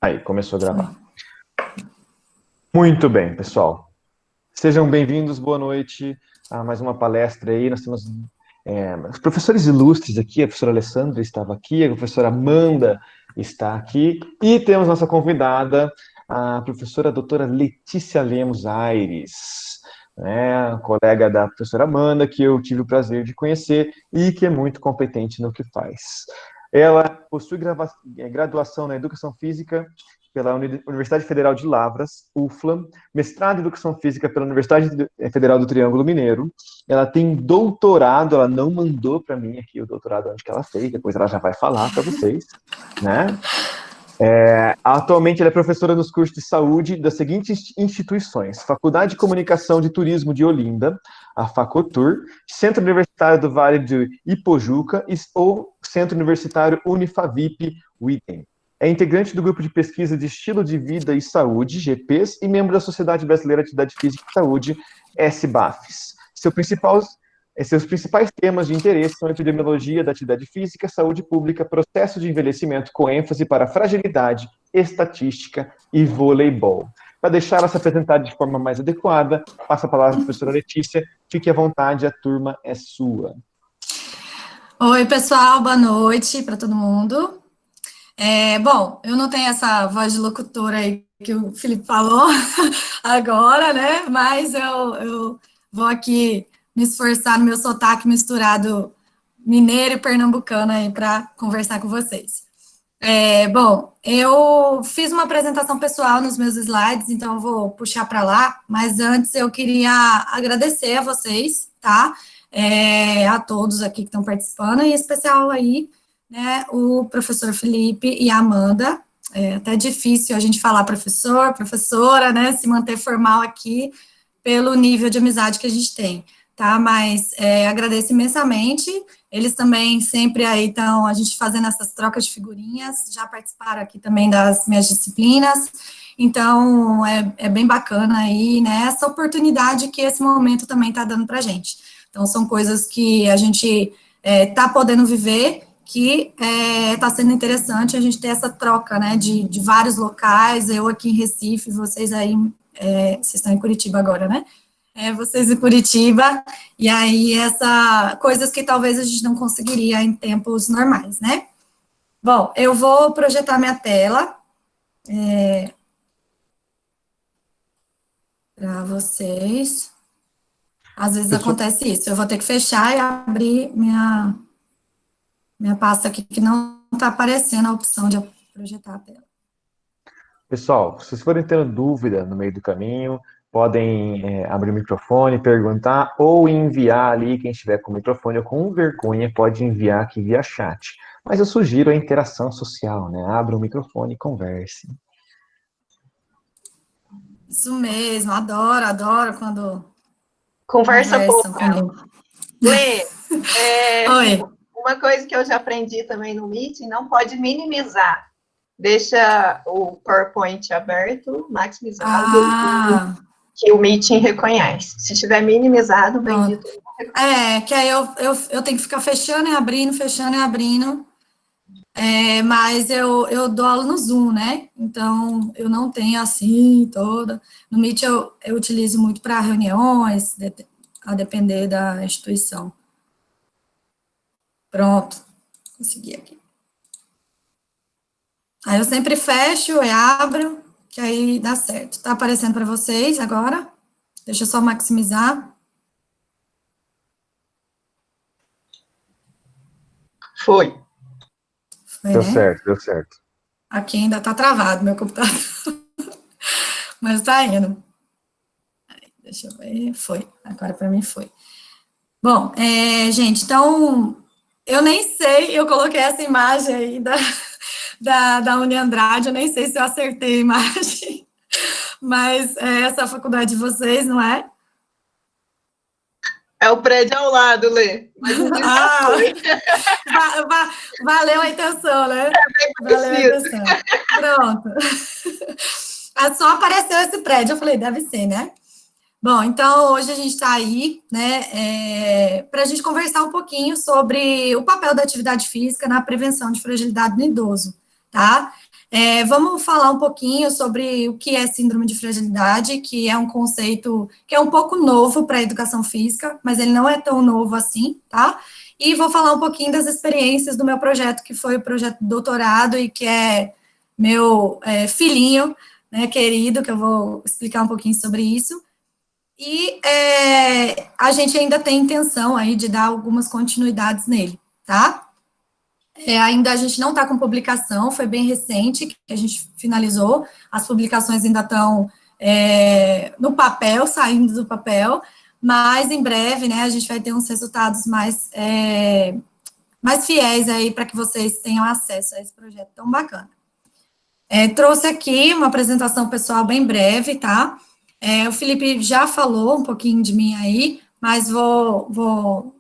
Aí, começou a gravar. Muito bem, pessoal. Sejam bem-vindos, boa noite a mais uma palestra aí. Nós temos os professores ilustres aqui, a professora Alessandra estava aqui, a professora Amanda está aqui, e temos nossa convidada, a professora doutora Letícia Lemos Aires, né, colega da professora Amanda, que eu tive o prazer de conhecer e que é muito competente no que faz. Ela possui graduação na Educação Física pela Universidade Federal de Lavras, UFLA, mestrado em Educação Física pela Universidade Federal do Triângulo Mineiro. Ela tem doutorado, ela não mandou para mim aqui o doutorado onde que ela fez, depois ela já vai falar para vocês, né? Atualmente ela é professora nos cursos de saúde das seguintes instituições: Faculdade de Comunicação de Turismo de Olinda, a Facotur, Centro Universitário do Vale de Ipojuca ou Centro Universitário Unifavip Witten. É integrante do grupo de pesquisa de estilo de vida e saúde, GPs, e membro da Sociedade Brasileira de Atividade Física e Saúde, SBAFs. Seus principais temas de interesse são epidemiologia da atividade física, saúde pública, processo de envelhecimento com ênfase para fragilidade, estatística e voleibol. Para deixar ela se apresentar de forma mais adequada, passo a palavra à professora Letícia. Fique à vontade, a turma é sua. Oi, pessoal, boa noite para todo mundo. Bom, eu não tenho essa voz de locutora aí que o Felipe falou agora, né? Mas eu vou aqui me esforçar no meu sotaque misturado mineiro e pernambucano aí para conversar com vocês. Bom, eu fiz uma apresentação pessoal nos meus slides, então eu vou puxar para lá, mas antes eu queria agradecer a vocês, tá? A todos aqui que estão participando, e em especial aí, né, o professor Felipe e a Amanda. É até difícil a gente falar professor, professora, né, se manter formal aqui pelo nível de amizade que a gente tem, tá? Mas agradeço imensamente. Eles também sempre aí estão, a gente fazendo essas trocas de figurinhas, já participaram aqui também das minhas disciplinas, então é bem bacana aí, né, essa oportunidade que esse momento também está dando para a gente. Então, são coisas que a gente está podendo viver, que está sendo interessante a gente ter essa troca, né, de vários locais, eu aqui em Recife, vocês aí, vocês estão em Curitiba agora, né? Vocês em Curitiba, e aí coisas que talvez a gente não conseguiria em tempos normais, né? Bom, eu vou projetar minha tela para vocês. Às vezes acontece isso, eu vou ter que fechar e abrir minha pasta aqui, que não está aparecendo a opção de projetar a tela. Pessoal, se vocês forem tendo dúvida no meio do caminho, podem abrir o microfone, perguntar, ou enviar ali, quem estiver com o microfone ou com vergonha, pode enviar aqui via chat. Mas eu sugiro a interação social, né? Abra o microfone e converse. Isso mesmo, adoro quando conversam conversam comigo. comigo. Lê, Oi. Uma coisa que eu já aprendi também no Meeting, não pode minimizar. Deixa o PowerPoint aberto, maximizado, que o Meeting reconhece. Se estiver minimizado, bendito. Que aí eu tenho que ficar fechando e abrindo, mas eu dou aula no Zoom, né? Então, eu não tenho assim toda. No Meet eu utilizo muito para reuniões, a depender da instituição. Pronto, consegui aqui. Aí eu sempre fecho e abro, que aí dá certo. Tá aparecendo para vocês agora? Deixa eu só maximizar. Foi. Deu certo, deu certo. Aqui ainda tá travado meu computador. Mas tá indo. Deixa eu ver. Foi. Agora para mim foi. Bom, gente, então, eu nem sei, eu coloquei essa imagem aí da Uniandrade, eu nem sei se eu acertei a imagem, mas essa é a faculdade de vocês, não é? É o prédio ao lado, Lê. Mas valeu a intenção, né? Valeu a intenção. Pronto. Só apareceu esse prédio, eu falei, deve ser, né? Bom, então hoje a gente está aí, né, para a gente conversar um pouquinho sobre o papel da atividade física na prevenção de fragilidade no idoso, tá? Vamos falar um pouquinho sobre o que é síndrome de fragilidade, que é um conceito que é um pouco novo para a educação física, mas ele não é tão novo assim, tá? E vou falar um pouquinho das experiências do meu projeto, que foi o projeto de doutorado e que é meu filhinho, né, querido, que eu vou explicar um pouquinho sobre isso. E a gente ainda tem intenção aí de dar algumas continuidades nele, tá? Ainda a gente não está com publicação, foi bem recente que a gente finalizou, as publicações ainda estão no papel, saindo do papel, mas em breve, né, a gente vai ter uns resultados mais fiéis aí para que vocês tenham acesso a esse projeto tão bacana. Trouxe aqui uma apresentação pessoal bem breve, tá? O Felipe já falou um pouquinho de mim aí, mas vou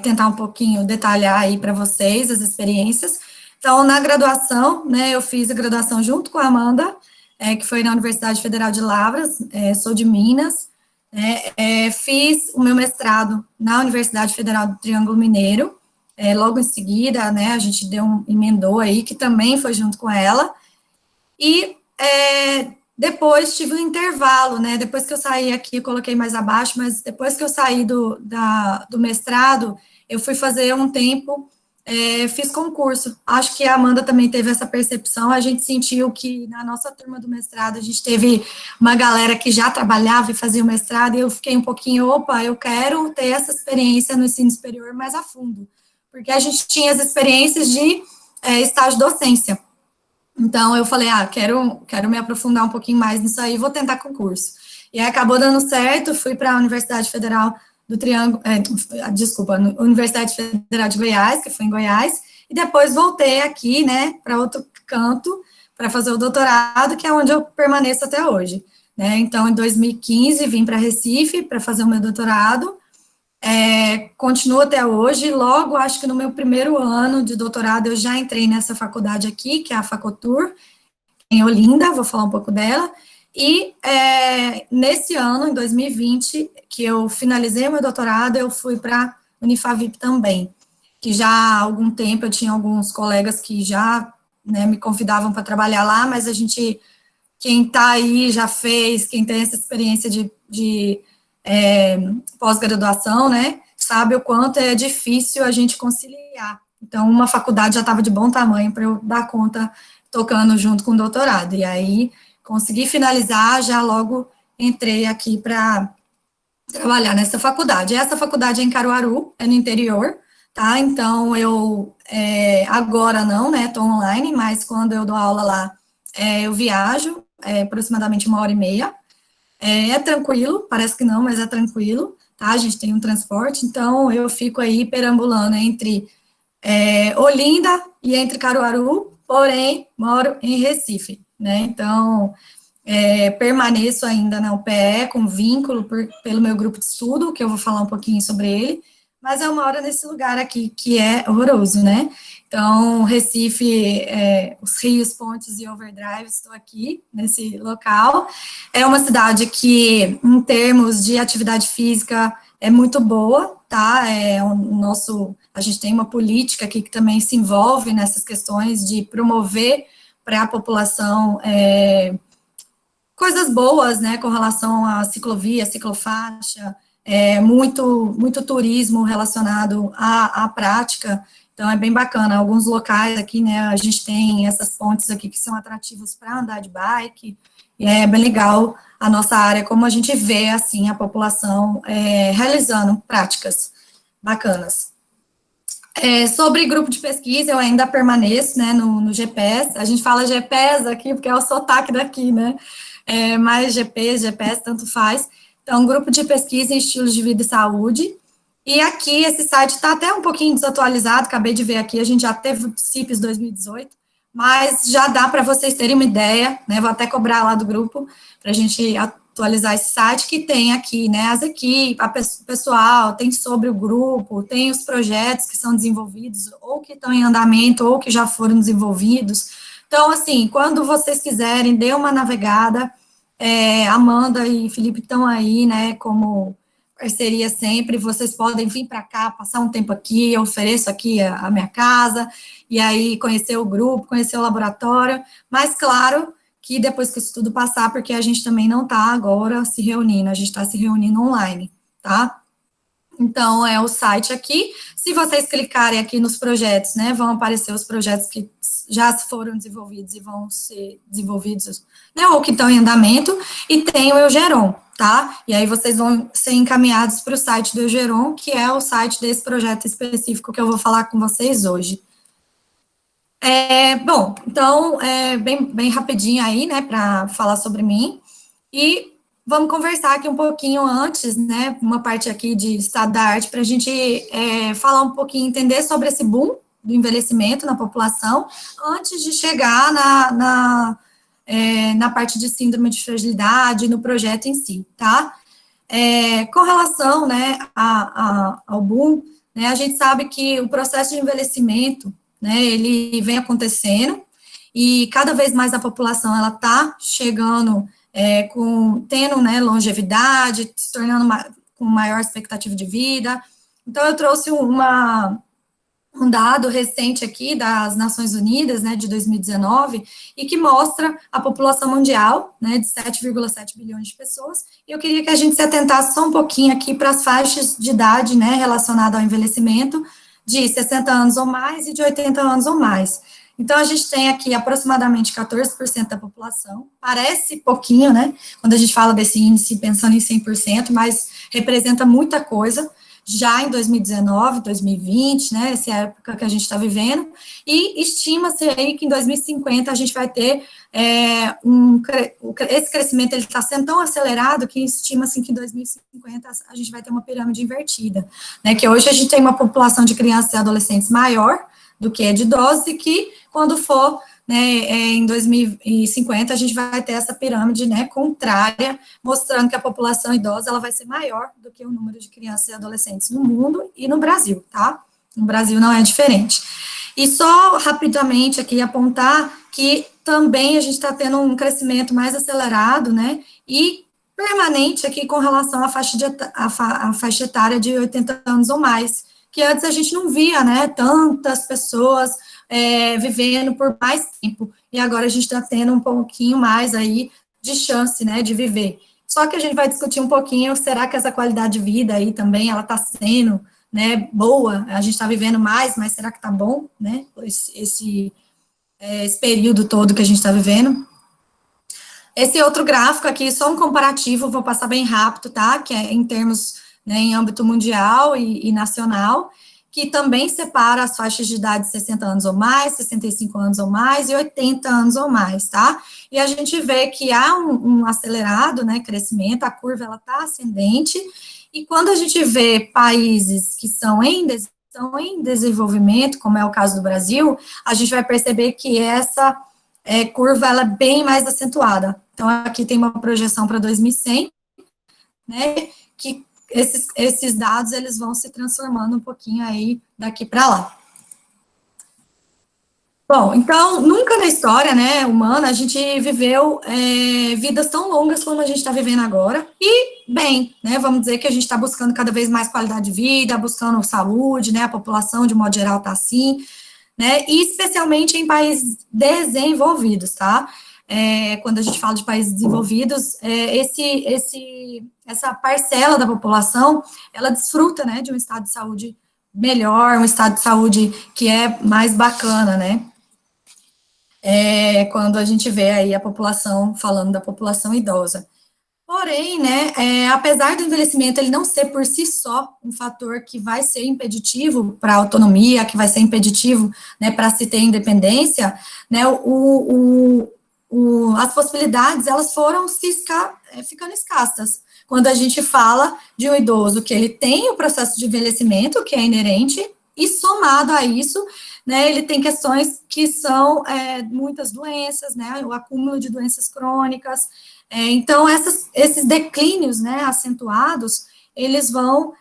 tentar um pouquinho detalhar aí para vocês as experiências. Então, na graduação, né, eu fiz a graduação junto com a Amanda, que foi na Universidade Federal de Lavras, sou de Minas, fiz o meu mestrado na Universidade Federal do Triângulo Mineiro, logo em seguida, né, a gente emendou aí, que também foi junto com ela, e depois tive um intervalo, né, depois que eu saí aqui, eu coloquei mais abaixo, mas depois que eu saí do mestrado, eu fui fazer um tempo, fiz concurso, acho que a Amanda também teve essa percepção, a gente sentiu que na nossa turma do mestrado, a gente teve uma galera que já trabalhava e fazia o mestrado, e eu fiquei um pouquinho, eu quero ter essa experiência no ensino superior mais a fundo, porque a gente tinha as experiências de estágio docência. Então, eu falei, quero me aprofundar um pouquinho mais nisso aí, vou tentar concurso. E aí, acabou dando certo, fui para a Universidade Federal do Triângulo, Universidade Federal de Goiás, que foi em Goiás, e depois voltei aqui, né, para outro canto, para fazer o doutorado, que é onde eu permaneço até hoje. Né? Então, em 2015, vim para Recife para fazer o meu doutorado, continuo até hoje, logo, acho que no meu primeiro ano de doutorado, eu já entrei nessa faculdade aqui, que é a Facotur, em Olinda, vou falar um pouco dela, e nesse ano, em 2020, que eu finalizei o meu doutorado, eu fui para a Unifavip também, que já há algum tempo eu tinha alguns colegas que já, né, me convidavam para trabalhar lá, mas quem está aí já fez, quem tem essa experiência de pós-graduação, né, sabe o quanto é difícil a gente conciliar. Então, uma faculdade já estava de bom tamanho para eu dar conta, tocando junto com o doutorado. E aí, consegui finalizar, já logo entrei aqui para trabalhar nessa faculdade. Essa faculdade é em Caruaru, é no interior, tá? Então, eu, agora não, né, estou online, mas quando eu dou aula lá, eu viajo, aproximadamente 1h30, tranquilo, parece que não, mas é tranquilo, tá? A gente tem um transporte, então eu fico aí perambulando entre Olinda e entre Caruaru, porém moro em Recife, né? Então permaneço ainda na UPE com vínculo pelo meu grupo de estudo, que eu vou falar um pouquinho sobre ele, mas eu moro nesse lugar aqui que é horroroso, né? Então, Recife, os rios, pontes e overdrive, estou aqui nesse local. É uma cidade que, em termos de atividade física, é muito boa, tá? A gente tem uma política aqui que também se envolve nessas questões de promover para a população coisas boas, né, com relação à ciclovia, ciclofaixa, muito turismo relacionado à prática. Então, é bem bacana. Alguns locais aqui, né, a gente tem essas pontes aqui que são atrativas para andar de bike, e é bem legal a nossa área, como a gente vê, assim, a população realizando práticas bacanas. Sobre grupo de pesquisa, eu ainda permaneço, né, no GPS. A gente fala GPS aqui, porque é o sotaque daqui, né, mas GPS, tanto faz. Então, grupo de pesquisa em estilos de vida e saúde. E aqui, esse site está até um pouquinho desatualizado, acabei de ver aqui, a gente já teve o CIPES 2018, mas já dá para vocês terem uma ideia, né, vou até cobrar lá do grupo, para a gente atualizar esse site, que tem aqui, né, as equipes, o pessoal, tem sobre o grupo, tem os projetos que são desenvolvidos, ou que estão em andamento, ou que já foram desenvolvidos. Então, assim, quando vocês quiserem, dê uma navegada, Amanda e Felipe estão aí, né, como parceria sempre, vocês podem vir para cá, passar um tempo aqui, eu ofereço aqui a minha casa, e aí conhecer o grupo, conhecer o laboratório, mas claro que depois que isso tudo passar, porque a gente também não está agora se reunindo, a gente está se reunindo online, tá? Então, é o site aqui, se vocês clicarem aqui nos projetos, né, vão aparecer os projetos que já foram desenvolvidos e vão ser desenvolvidos, né, ou que estão em andamento, e tem o Eugeron, tá? E aí vocês vão ser encaminhados para o site do Eugeron, que é o site desse projeto específico que eu vou falar com vocês hoje. Bom, então, bem rapidinho aí, né, para falar sobre mim, e vamos conversar aqui um pouquinho antes, né, uma parte aqui de estado da arte, para a gente falar um pouquinho, entender sobre esse boom do envelhecimento na população, antes de chegar na parte de síndrome de fragilidade, no projeto em si, tá? Com relação, né, ao boom, né, a gente sabe que o processo de envelhecimento, né, ele vem acontecendo, e cada vez mais a população, ela tá chegando, tendo, né, longevidade, se tornando com maior expectativa de vida. Então, eu trouxe um dado recente aqui das Nações Unidas, né, de 2019, e que mostra a população mundial, né, de 7,7 bilhões de pessoas, e eu queria que a gente se atentasse só um pouquinho aqui para as faixas de idade, né, relacionadas ao envelhecimento, de 60 anos ou mais e de 80 anos ou mais. Então, a gente tem aqui aproximadamente 14% da população, parece pouquinho, né, quando a gente fala desse índice pensando em 100%, mas representa muita coisa, já em 2019, 2020, né, essa é a época que a gente está vivendo, e estima-se aí que em 2050 a gente vai ter esse crescimento, ele está sendo tão acelerado que estima-se que em 2050 a gente vai ter uma pirâmide invertida, né, que hoje a gente tem uma população de crianças e adolescentes maior do que é de idosos, e que quando for, né, em 2050 a gente vai ter essa pirâmide, né, contrária, mostrando que a população idosa ela vai ser maior do que o número de crianças e adolescentes no mundo e no Brasil, tá? No Brasil não é diferente. E só rapidamente aqui apontar que também a gente está tendo um crescimento mais acelerado, né, e permanente aqui com relação à faixa etária de 80 anos ou mais, que antes a gente não via, né, tantas pessoas vivendo por mais tempo, e agora a gente está tendo um pouquinho mais aí de chance, né, de viver. Só que a gente vai discutir um pouquinho, será que essa qualidade de vida aí também, ela está sendo, né, boa? A gente está vivendo mais, mas será que está bom, né, esse período todo que a gente está vivendo? Esse outro gráfico aqui, só um comparativo, vou passar bem rápido, tá, que é em termos, né, em âmbito mundial e nacional, que também separa as faixas de idade de 60 anos ou mais, 65 anos ou mais e 80 anos ou mais, tá? E a gente vê que há um acelerado, né, crescimento, a curva, ela tá ascendente, e quando a gente vê países que estão em desenvolvimento, como é o caso do Brasil, a gente vai perceber que essa curva, ela é bem mais acentuada. Então, aqui tem uma projeção para 2100, né, que esses dados, eles vão se transformando um pouquinho aí daqui para lá. Bom, então, nunca na história, né, humana, a gente viveu vidas tão longas como a gente está vivendo agora, e, bem, né, vamos dizer que a gente está buscando cada vez mais qualidade de vida, buscando saúde, né, a população, de modo geral, está assim, né, e especialmente em países desenvolvidos, tá? Quando a gente fala de países desenvolvidos, essa parcela da população, ela desfruta, né, de um estado de saúde melhor, um estado de saúde que é mais bacana, né, quando a gente vê aí a população, falando da população idosa. Porém, né, apesar do envelhecimento ele não ser por si só um fator que vai ser impeditivo para a autonomia, que vai ser impeditivo, né, para se ter independência, né, as possibilidades, elas foram ficando escassas. Quando a gente fala de um idoso que ele tem o processo de envelhecimento, que é inerente, e somado a isso, né, ele tem questões que são muitas doenças, né, o acúmulo de doenças crônicas. Então, esses declínios, né, acentuados, eles vão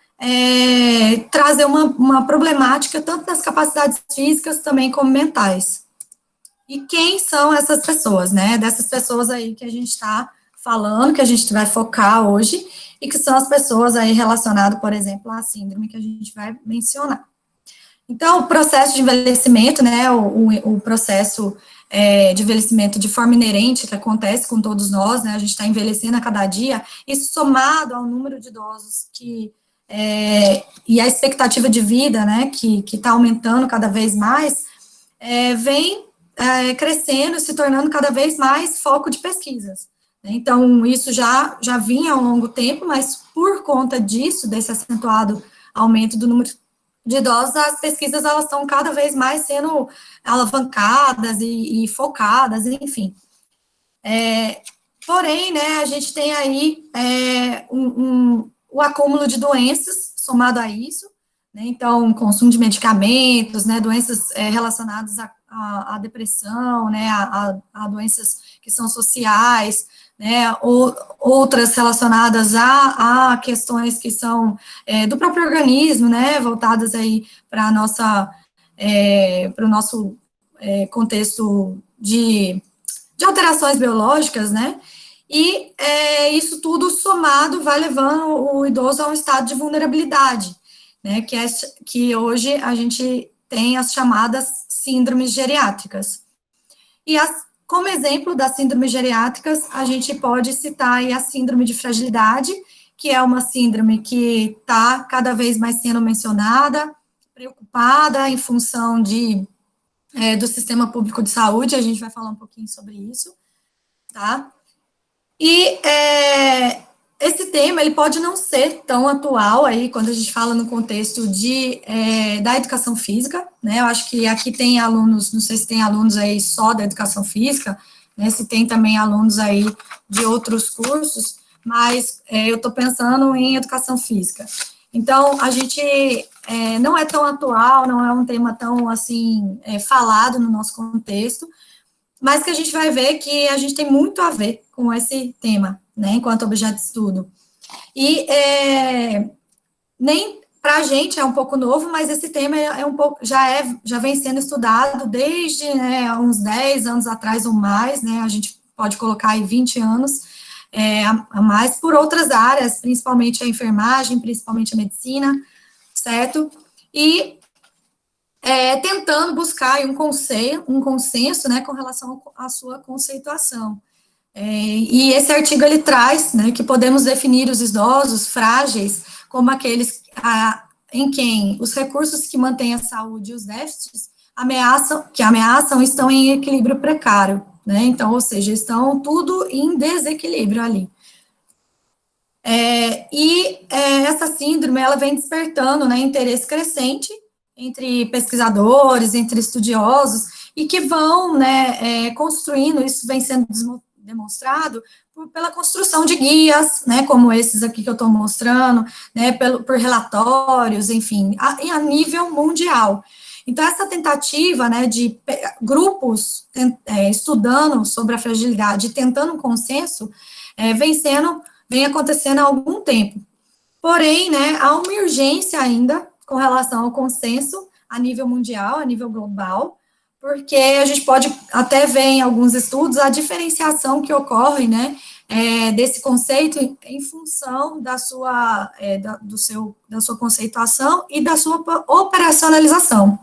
trazer uma problemática tanto nas capacidades físicas também como mentais. E quem são essas pessoas, né? Dessas pessoas aí que a gente está falando, que a gente vai focar hoje, e que são as pessoas aí relacionadas, por exemplo, à síndrome que a gente vai mencionar. Então, o processo de envelhecimento, né, o processo de envelhecimento de forma inerente, que acontece com todos nós, né, a gente está envelhecendo a cada dia, isso somado ao número de idosos e a expectativa de vida, né, que está aumentando cada vez mais, vem crescendo, se tornando cada vez mais foco de pesquisas. Então, isso já vinha há um longo tempo, mas por conta disso, desse acentuado aumento do número de idosos, as pesquisas, elas estão cada vez mais sendo alavancadas e focadas, enfim. Porém, né, a gente tem aí o acúmulo de doenças somado a isso, né, então, consumo de medicamentos, né, doenças relacionadas à depressão, né, a doenças que são sociais, né, ou outras relacionadas a questões que são do próprio organismo, né, voltadas aí para o nosso contexto de alterações biológicas, né, e isso tudo somado vai levando o idoso a um estado de vulnerabilidade, né, que hoje a gente tem as chamadas síndromes geriátricas. E como exemplo das síndromes geriátricas, a gente pode citar aí a síndrome de fragilidade, que é uma síndrome que está cada vez mais sendo mencionada, preocupada em função do sistema público de saúde, a gente vai falar um pouquinho sobre isso, tá? E esse tema, ele pode não ser tão atual aí, quando a gente fala no contexto da educação física, né, eu acho que aqui tem alunos, não sei se tem alunos aí só da educação física, né, se tem também alunos aí de outros cursos, mas eu estou pensando em educação física. Então, a gente não é tão atual, não é um tema tão, assim, falado no nosso contexto, mas que a gente vai ver que a gente tem muito a ver com esse tema, né, enquanto objeto de estudo. E nem para a gente é um pouco novo, mas esse tema já vem sendo estudado desde uns 10 anos atrás ou mais, né, a gente pode colocar aí 20 anos a mais, por outras áreas, principalmente a enfermagem, principalmente a medicina, certo? E tentando buscar um consenso, né, com relação à sua conceituação. E esse artigo, ele traz, né, que podemos definir os idosos frágeis como aqueles em quem os recursos que mantêm a saúde e os déficits ameaçam estão em equilíbrio precário, né, então, ou seja, estão tudo em desequilíbrio ali. Essa síndrome, ela vem despertando, né, interesse crescente entre pesquisadores, entre estudiosos, e que vão, né, construindo, isso vem sendo demonstrado pela construção de guias, né, como esses aqui que eu estou mostrando, né, por relatórios, enfim, a nível mundial. Então, essa tentativa, né, de grupos estudando sobre a fragilidade, tentando um consenso, vem acontecendo há algum tempo. Porém, né, há uma urgência ainda com relação ao consenso a nível mundial, a nível global, porque a gente pode até ver em alguns estudos a diferenciação que ocorre, né, desse conceito em função da sua conceituação e da sua operacionalização,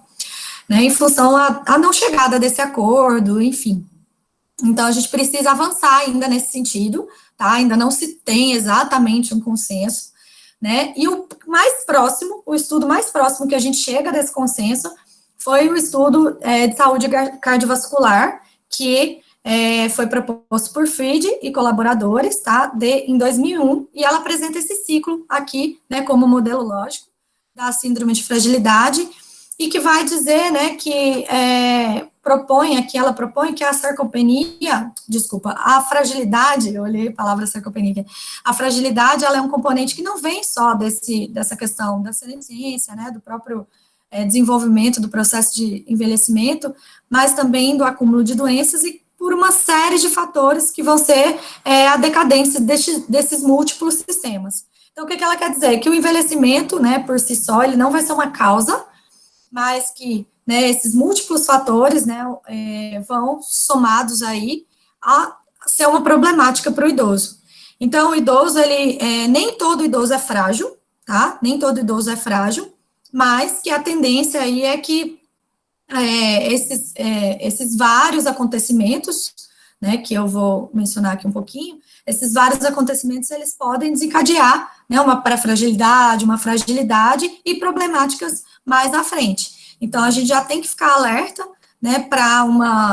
né, em função à não chegada desse acordo, enfim. Então, a gente precisa avançar ainda nesse sentido, tá? Ainda não se tem exatamente um consenso, né? E o estudo mais próximo que a gente chega desse consenso foi o estudo de saúde cardiovascular, que foi proposto por Fried e colaboradores, tá? Em 2001, e ela apresenta esse ciclo aqui, né, como modelo lógico da síndrome de fragilidade, e que vai dizer, né, que ela propõe que a fragilidade, eu olhei a palavra sarcopenia, a fragilidade, ela é um componente que não vem só dessa questão da senescência, né, do próprio desenvolvimento do processo de envelhecimento, mas também do acúmulo de doenças e por uma série de fatores que vão ser a decadência desses múltiplos sistemas. Então, o que ela quer dizer? Que o envelhecimento, né, por si só, ele não vai ser uma causa, mas que, né, esses múltiplos fatores, né, vão somados aí ser uma problemática para o idoso. Então, o idoso, nem todo idoso é frágil, tá? Nem todo idoso é frágil, mas que a tendência aí é que esses vários acontecimentos, né, que eu vou mencionar aqui um pouquinho, esses vários acontecimentos, eles podem desencadear, né, uma pré-fragilidade, uma fragilidade e problemáticas mais à frente. Então, a gente já tem que ficar alerta, né, para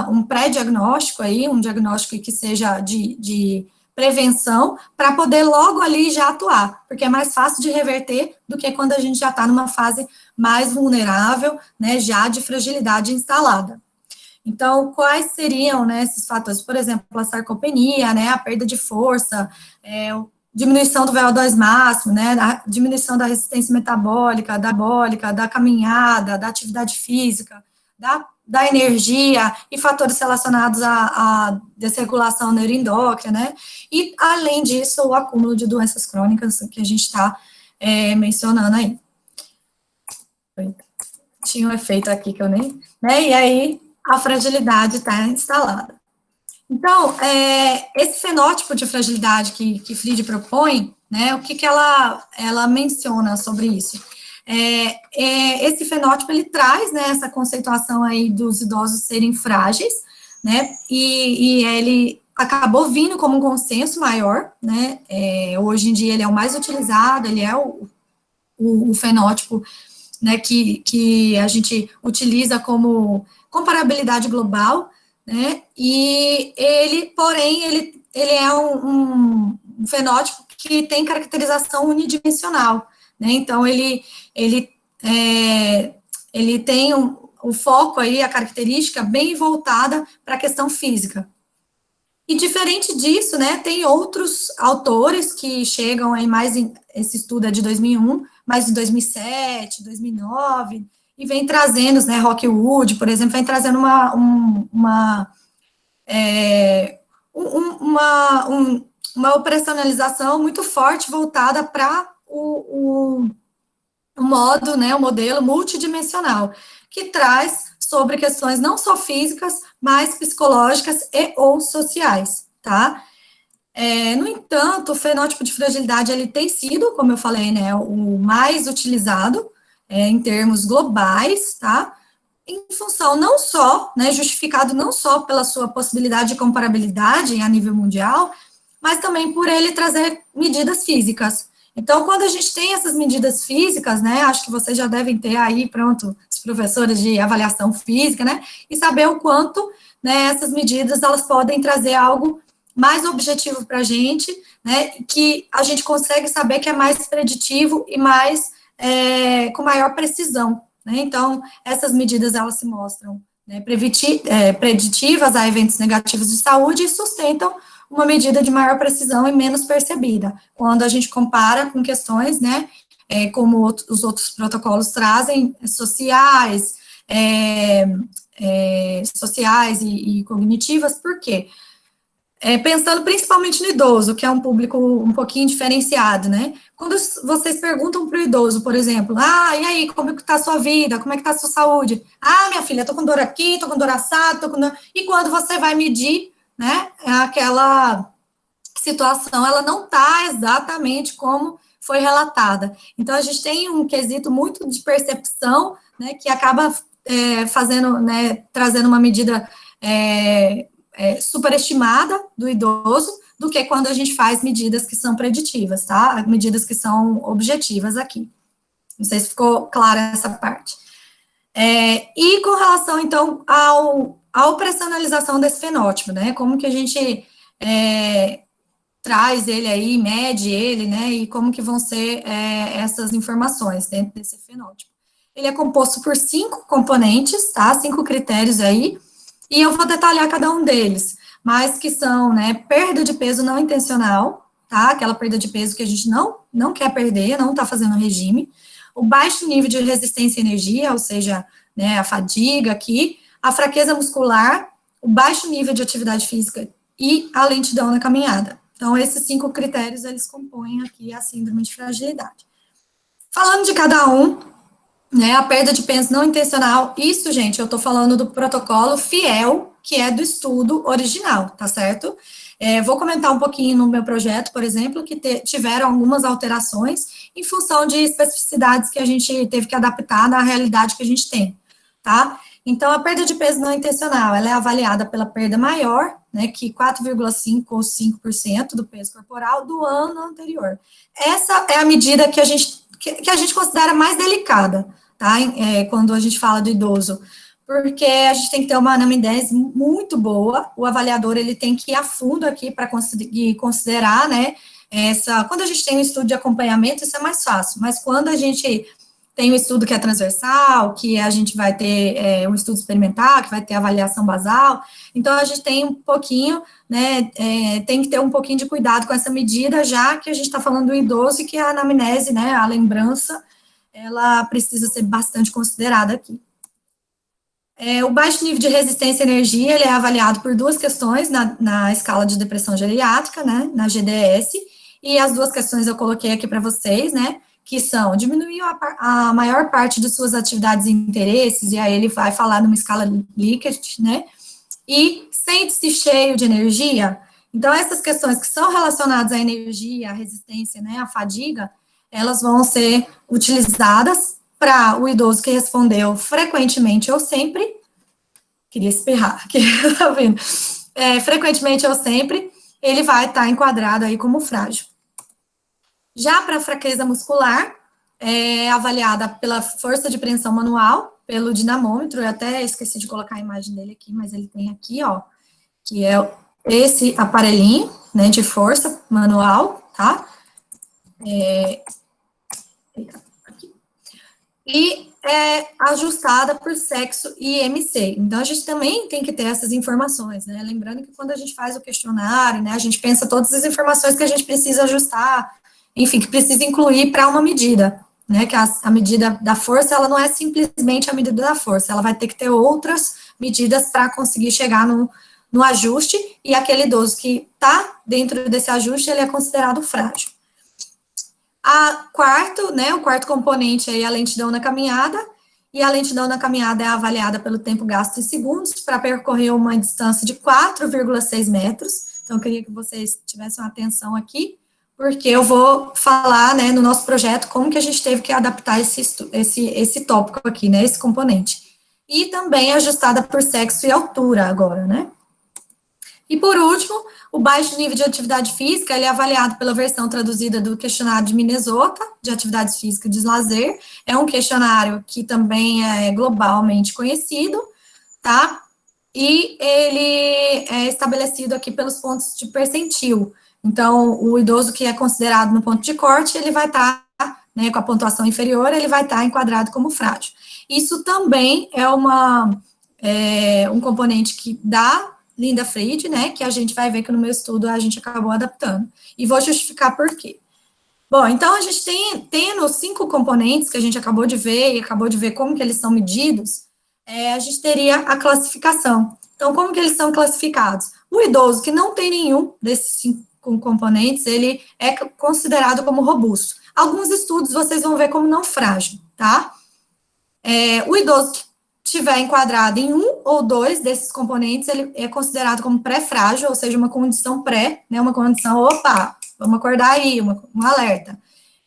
um pré-diagnóstico aí, um diagnóstico que seja de prevenção, para poder logo ali já atuar, porque é mais fácil de reverter do que quando a gente já está numa fase mais vulnerável, né, já de fragilidade instalada. Então, quais seriam, né, esses fatores? Por exemplo, a sarcopenia, né, a perda de força, diminuição do VO2 máximo, né, a diminuição da resistência metabólica, da caminhada, da atividade física, da energia e fatores relacionados à desregulação neuroendócrina, né, e, além disso, o acúmulo de doenças crônicas que a gente está mencionando aí. Tinha um efeito aqui que eu nem, né, e aí a fragilidade está instalada. Então, esse fenótipo de fragilidade que Fried propõe, né, o que ela menciona sobre isso? Esse fenótipo, ele traz, né, essa conceituação aí dos idosos serem frágeis, né, e ele acabou vindo como um consenso maior, né, hoje em dia ele é o mais utilizado, ele é o fenótipo, né, que a gente utiliza como comparabilidade global, né, e porém, ele é um fenótipo que tem caracterização unidimensional, né, então ele tem o foco aí, a característica bem voltada para a questão física. E diferente disso, né, tem outros autores que chegam aí esse estudo é de 2001, mais de 2007, 2009, e vem trazendo, né, Rockwood, por exemplo, vem trazendo uma operacionalização muito forte voltada para o modo, né, o modelo multidimensional, que traz sobre questões não só físicas, mas psicológicas e ou sociais, tá? No entanto, o fenótipo de fragilidade, ele tem sido, como eu falei, né, o mais utilizado em termos globais, tá? Em função não só, né, justificado não só pela sua possibilidade de comparabilidade a nível mundial, mas também por ele trazer medidas físicas. Então, quando a gente tem essas medidas físicas, né, acho que vocês já devem ter aí, pronto, os professores de avaliação física, né, e saber o quanto, né, essas medidas, elas podem trazer algo mais objetivo para a gente, né, que a gente consegue saber que é mais preditivo e mais, com maior precisão, né, então, essas medidas, elas se mostram, né, preditivas a eventos negativos de saúde e sustentam uma medida de maior precisão e menos percebida, quando a gente compara com questões, né, como os outros protocolos trazem, sociais e cognitivas. Por quê? Pensando principalmente no idoso, que é um público um pouquinho diferenciado, né, quando vocês perguntam para o idoso, por exemplo, e aí, como é que está a sua vida, como é que está a sua saúde? Minha filha, estou com dor aqui, estou com dor assado, estou com dor... E quando você vai medir, né, aquela situação, ela não está exatamente como foi relatada. Então, a gente tem um quesito muito de percepção, né, que acaba fazendo, né, trazendo uma medida superestimada do idoso, do que quando a gente faz medidas que são preditivas, tá? Medidas que são objetivas aqui. Não sei se ficou clara essa parte. E com relação, então, a operacionalização desse fenótipo, né, como que a gente traz ele aí, mede ele, né, e como que vão ser essas informações dentro desse fenótipo. Ele é composto por 5 componentes, tá, 5 critérios aí, e eu vou detalhar cada um deles, mas que são, né, perda de peso não intencional, tá, aquela perda de peso que a gente não quer perder, não tá fazendo regime, o baixo nível de resistência à energia, ou seja, né, a fadiga aqui, a fraqueza muscular, o baixo nível de atividade física e a lentidão na caminhada. Então, esses 5 critérios, eles compõem aqui a síndrome de fragilidade. Falando de cada um, né, a perda de peso não intencional, isso, gente, eu tô falando do protocolo FIEL, que é do estudo original, tá certo? Vou comentar um pouquinho no meu projeto, por exemplo, que tiveram algumas alterações em função de especificidades que a gente teve que adaptar na realidade que a gente tem, tá? Então, a perda de peso não intencional, ela é avaliada pela perda maior, né, que 4,5% ou 5% do peso corporal do ano anterior. Essa é a medida que a gente considera mais delicada, tá? Quando a gente fala do idoso, porque a gente tem que ter uma anamnese muito boa, o avaliador, ele tem que ir a fundo aqui para conseguir considerar, né, quando a gente tem um estudo de acompanhamento, isso é mais fácil, mas quando a gente tem um estudo que é transversal, que a gente vai ter um estudo experimental, que vai ter avaliação basal, então a gente tem um pouquinho, né, tem que ter um pouquinho de cuidado com essa medida, já que a gente está falando do idoso e que a anamnese, né, a lembrança, ela precisa ser bastante considerada aqui. O baixo nível de resistência à energia, ele é avaliado por duas questões na escala de depressão geriátrica, né, na GDS, e as duas questões eu coloquei aqui para vocês, né, que são, diminuiu a maior parte de suas atividades e interesses, e aí ele vai falar numa escala Likert, né, e sente-se cheio de energia. Então, essas questões que são relacionadas à energia, à resistência, né, à fadiga, elas vão ser utilizadas para o idoso que respondeu frequentemente ou sempre, queria espirrar aqui, tá vendo? Frequentemente ou sempre, ele vai estar enquadrado aí como frágil. Já para a fraqueza muscular, é avaliada pela força de preensão manual, pelo dinamômetro, eu até esqueci de colocar a imagem dele aqui, mas ele tem aqui, ó, que é esse aparelhinho, né, de força manual, tá? E é ajustada por sexo e IMC. Então, a gente também tem que ter essas informações, né? Lembrando que quando a gente faz o questionário, né, a gente pensa todas as informações que a gente precisa ajustar, enfim, que precisa incluir para uma medida, né? Que a medida da força, ela não é simplesmente a medida da força, ela vai ter que ter outras medidas para conseguir chegar no ajuste, e aquele idoso que está dentro desse ajuste, ele é considerado frágil. O quarto componente aí é a lentidão na caminhada, e a lentidão na caminhada é avaliada pelo tempo gasto em segundos, para percorrer uma distância de 4,6 metros, então eu queria que vocês tivessem atenção aqui, porque eu vou falar, né, no nosso projeto, como que a gente teve que adaptar esse tópico aqui, né, esse componente. E também ajustada por sexo e altura agora, né. E, por último, o baixo nível de atividade física, ele é avaliado pela versão traduzida do questionário de Minnesota, de atividades físicas de lazer. É um questionário que também é globalmente conhecido, tá? E ele é estabelecido aqui pelos pontos de percentil. Então, o idoso que é considerado no ponto de corte, ele vai estar, né, com a pontuação inferior, ele vai estar enquadrado como frágil. Isso também é um componente que dá Linda Fried, né, que a gente vai ver que no meu estudo a gente acabou adaptando. E vou justificar por quê. Bom, então a gente tendo 5 componentes que a gente acabou de ver, e acabou de ver como que eles são medidos, a gente teria a classificação. Então, como que eles são classificados? O idoso que não tem nenhum desses 5 componentes, ele é considerado como robusto. Alguns estudos vocês vão ver como não frágil, tá? O idoso que tiver enquadrado em 1 ou 2 desses componentes, ele é considerado como pré-frágil, ou seja, uma condição pré, né, uma condição, opa, vamos acordar aí, um alerta.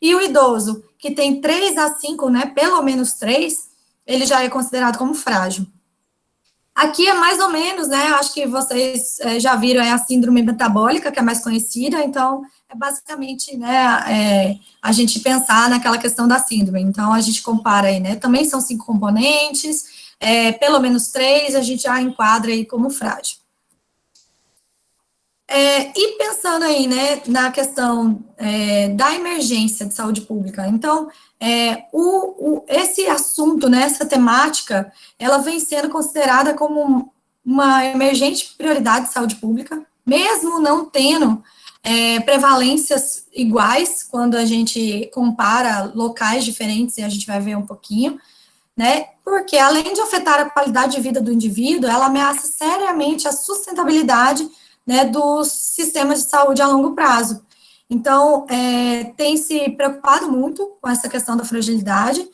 E o idoso que tem 3 a 5, né, pelo menos 3, ele já é considerado como frágil. Aqui é mais ou menos, né, acho que vocês já viram, é a síndrome metabólica, que é mais conhecida, então, é basicamente, né, a gente pensar naquela questão da síndrome. Então, a gente compara aí, né, também são 5 componentes, pelo menos 3, a gente já enquadra aí como frágil. E pensando aí, né, na questão da emergência de saúde pública, então, esse assunto, né, essa temática, ela vem sendo considerada como uma emergente prioridade de saúde pública, mesmo não tendo prevalências iguais, quando a gente compara locais diferentes, e a gente vai ver um pouquinho, né, porque além de afetar a qualidade de vida do indivíduo, ela ameaça seriamente a sustentabilidade, né, dos sistemas de saúde a longo prazo. Então, tem se preocupado muito com essa questão da fragilidade,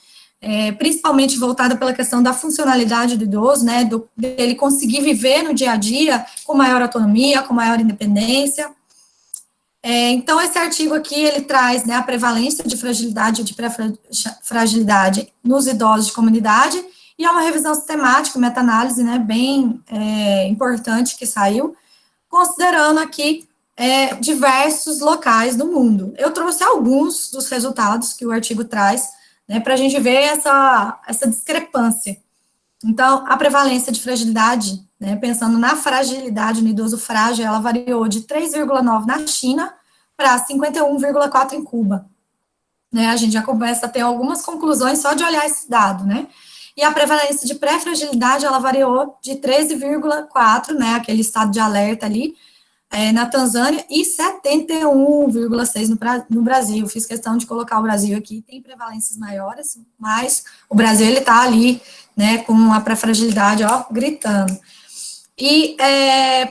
principalmente voltada pela questão da funcionalidade do idoso, né, dele conseguir viver no dia a dia com maior autonomia, com maior independência. Então, esse artigo aqui, ele traz, né, a prevalência de fragilidade e de pré-fragilidade nos idosos de comunidade, e é uma revisão sistemática, meta-análise, né, bem importante que saiu, considerando aqui diversos locais do mundo. Eu trouxe alguns dos resultados que o artigo traz, né, para a gente ver essa discrepância. Então, a prevalência de fragilidade, né, pensando na fragilidade no idoso frágil, ela variou de 3,9 na China para 51,4 em Cuba. Né, a gente já começa a ter algumas conclusões só de olhar esse dado, né? E a prevalência de pré-fragilidade, ela variou de 13,4, né, aquele estado de alerta ali, na Tanzânia, e 71,6 no Brasil. Fiz questão de colocar o Brasil aqui, tem prevalências maiores, mas o Brasil, ele está ali, né, com a pré-fragilidade, ó, gritando. E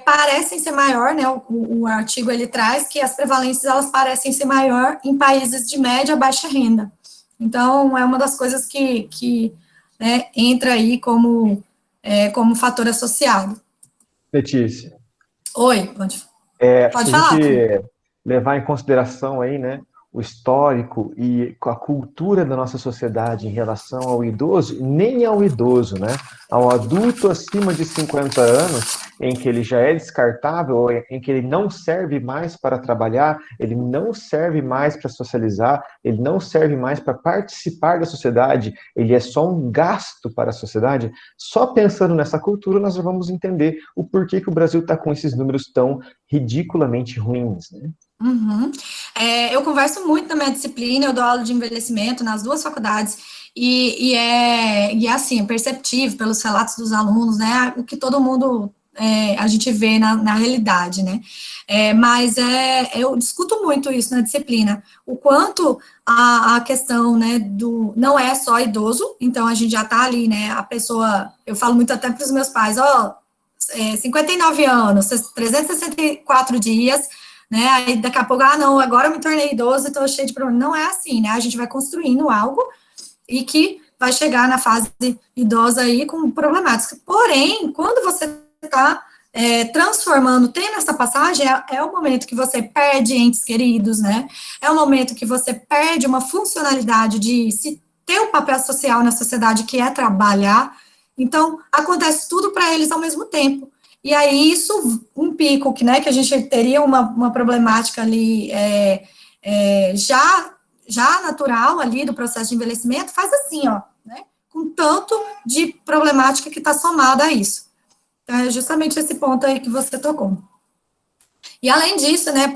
parecem ser maior, né, o artigo, ele traz que as prevalências, elas parecem ser maior em países de média a baixa renda. Então, é uma das coisas que né, entra aí como fator associado. Letícia. Oi, pode se falar. a gente levar em consideração aí, né, o histórico e a cultura da nossa sociedade em relação ao idoso, nem ao idoso, né, ao adulto acima de 50 anos, em que ele já é descartável, em que ele não serve mais para trabalhar, ele não serve mais para socializar, ele não serve mais para participar da sociedade, ele é só um gasto para a sociedade. Só pensando nessa cultura, nós já vamos entender o porquê que o Brasil está com esses números tão ridiculamente ruins, né? Uhum. Eu converso muito na minha disciplina, eu dou aula de envelhecimento nas duas faculdades, e é assim, é perceptível pelos relatos dos alunos, né, o que todo mundo, a gente vê na realidade, né, mas eu discuto muito isso na disciplina, o quanto a questão, né, não é só idoso, então a gente já tá ali, né, a pessoa, eu falo muito até para os meus pais, 59 anos, 364 dias, né, aí daqui a pouco, não, agora eu me tornei idoso e estou cheio de problemas. Não é assim, né, a gente vai construindo algo e que vai chegar na fase idosa aí com problemáticas. Porém, quando você está transformando, tendo essa passagem, é o momento que você perde entes queridos, né, é o momento que você perde uma funcionalidade de se ter um papel social na sociedade, que é trabalhar. Então, acontece tudo para eles ao mesmo tempo. E aí, isso, um pico, que a gente teria uma problemática ali já natural ali do processo de envelhecimento, faz assim, ó, né, com tanto de problemática que está somada a isso. Então, é justamente esse ponto aí que você tocou. E além disso, né,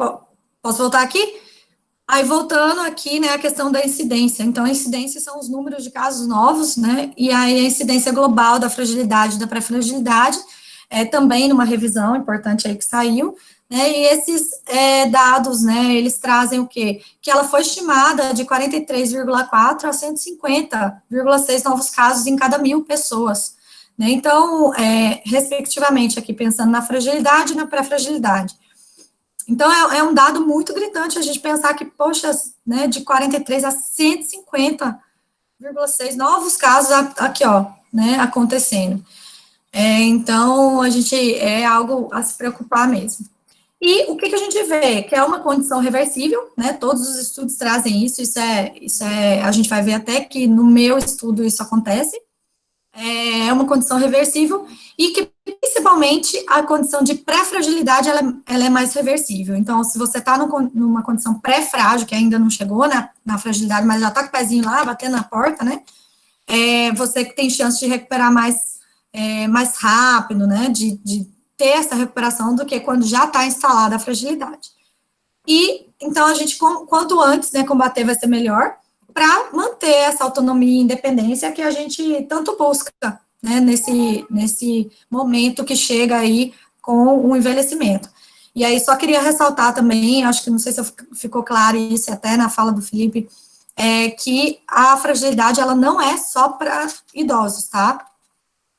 posso voltar aqui? Aí, voltando aqui, né, a questão da incidência. Então, a incidência são os números de casos novos, né, e aí a incidência global da fragilidade e da pré-fragilidade, também numa revisão importante aí que saiu, né, e esses dados, né, eles trazem o quê? Que ela foi estimada de 43,4 a 150,6 novos casos em cada 1.000 pessoas, né, então, respectivamente, aqui pensando na fragilidade e na pré-fragilidade. Então, é um dado muito gritante a gente pensar que, poxa, né, de 43 a 150,6 novos casos aqui, ó, né, acontecendo. Então, a gente é algo a se preocupar mesmo. E o que a gente vê? Que é uma condição reversível, né? Todos os estudos trazem isso, a gente vai ver até que no meu estudo isso acontece. É uma condição reversível e que, principalmente, a condição de pré-fragilidade, ela é mais reversível. Então, se você está numa condição pré-frágil, que ainda não chegou na fragilidade, mas já está com o pezinho lá, batendo na porta, né? Você tem chance de recuperar mais rápido, né, de ter essa recuperação do que quando já está instalada a fragilidade. E, então, a gente, quanto antes, né, combater vai ser melhor, para manter essa autonomia e independência que a gente tanto busca, né, nesse momento que chega aí com o envelhecimento. E aí, só queria ressaltar também, acho que não sei se ficou claro isso até na fala do Felipe, que a fragilidade, ela não é só para idosos, tá?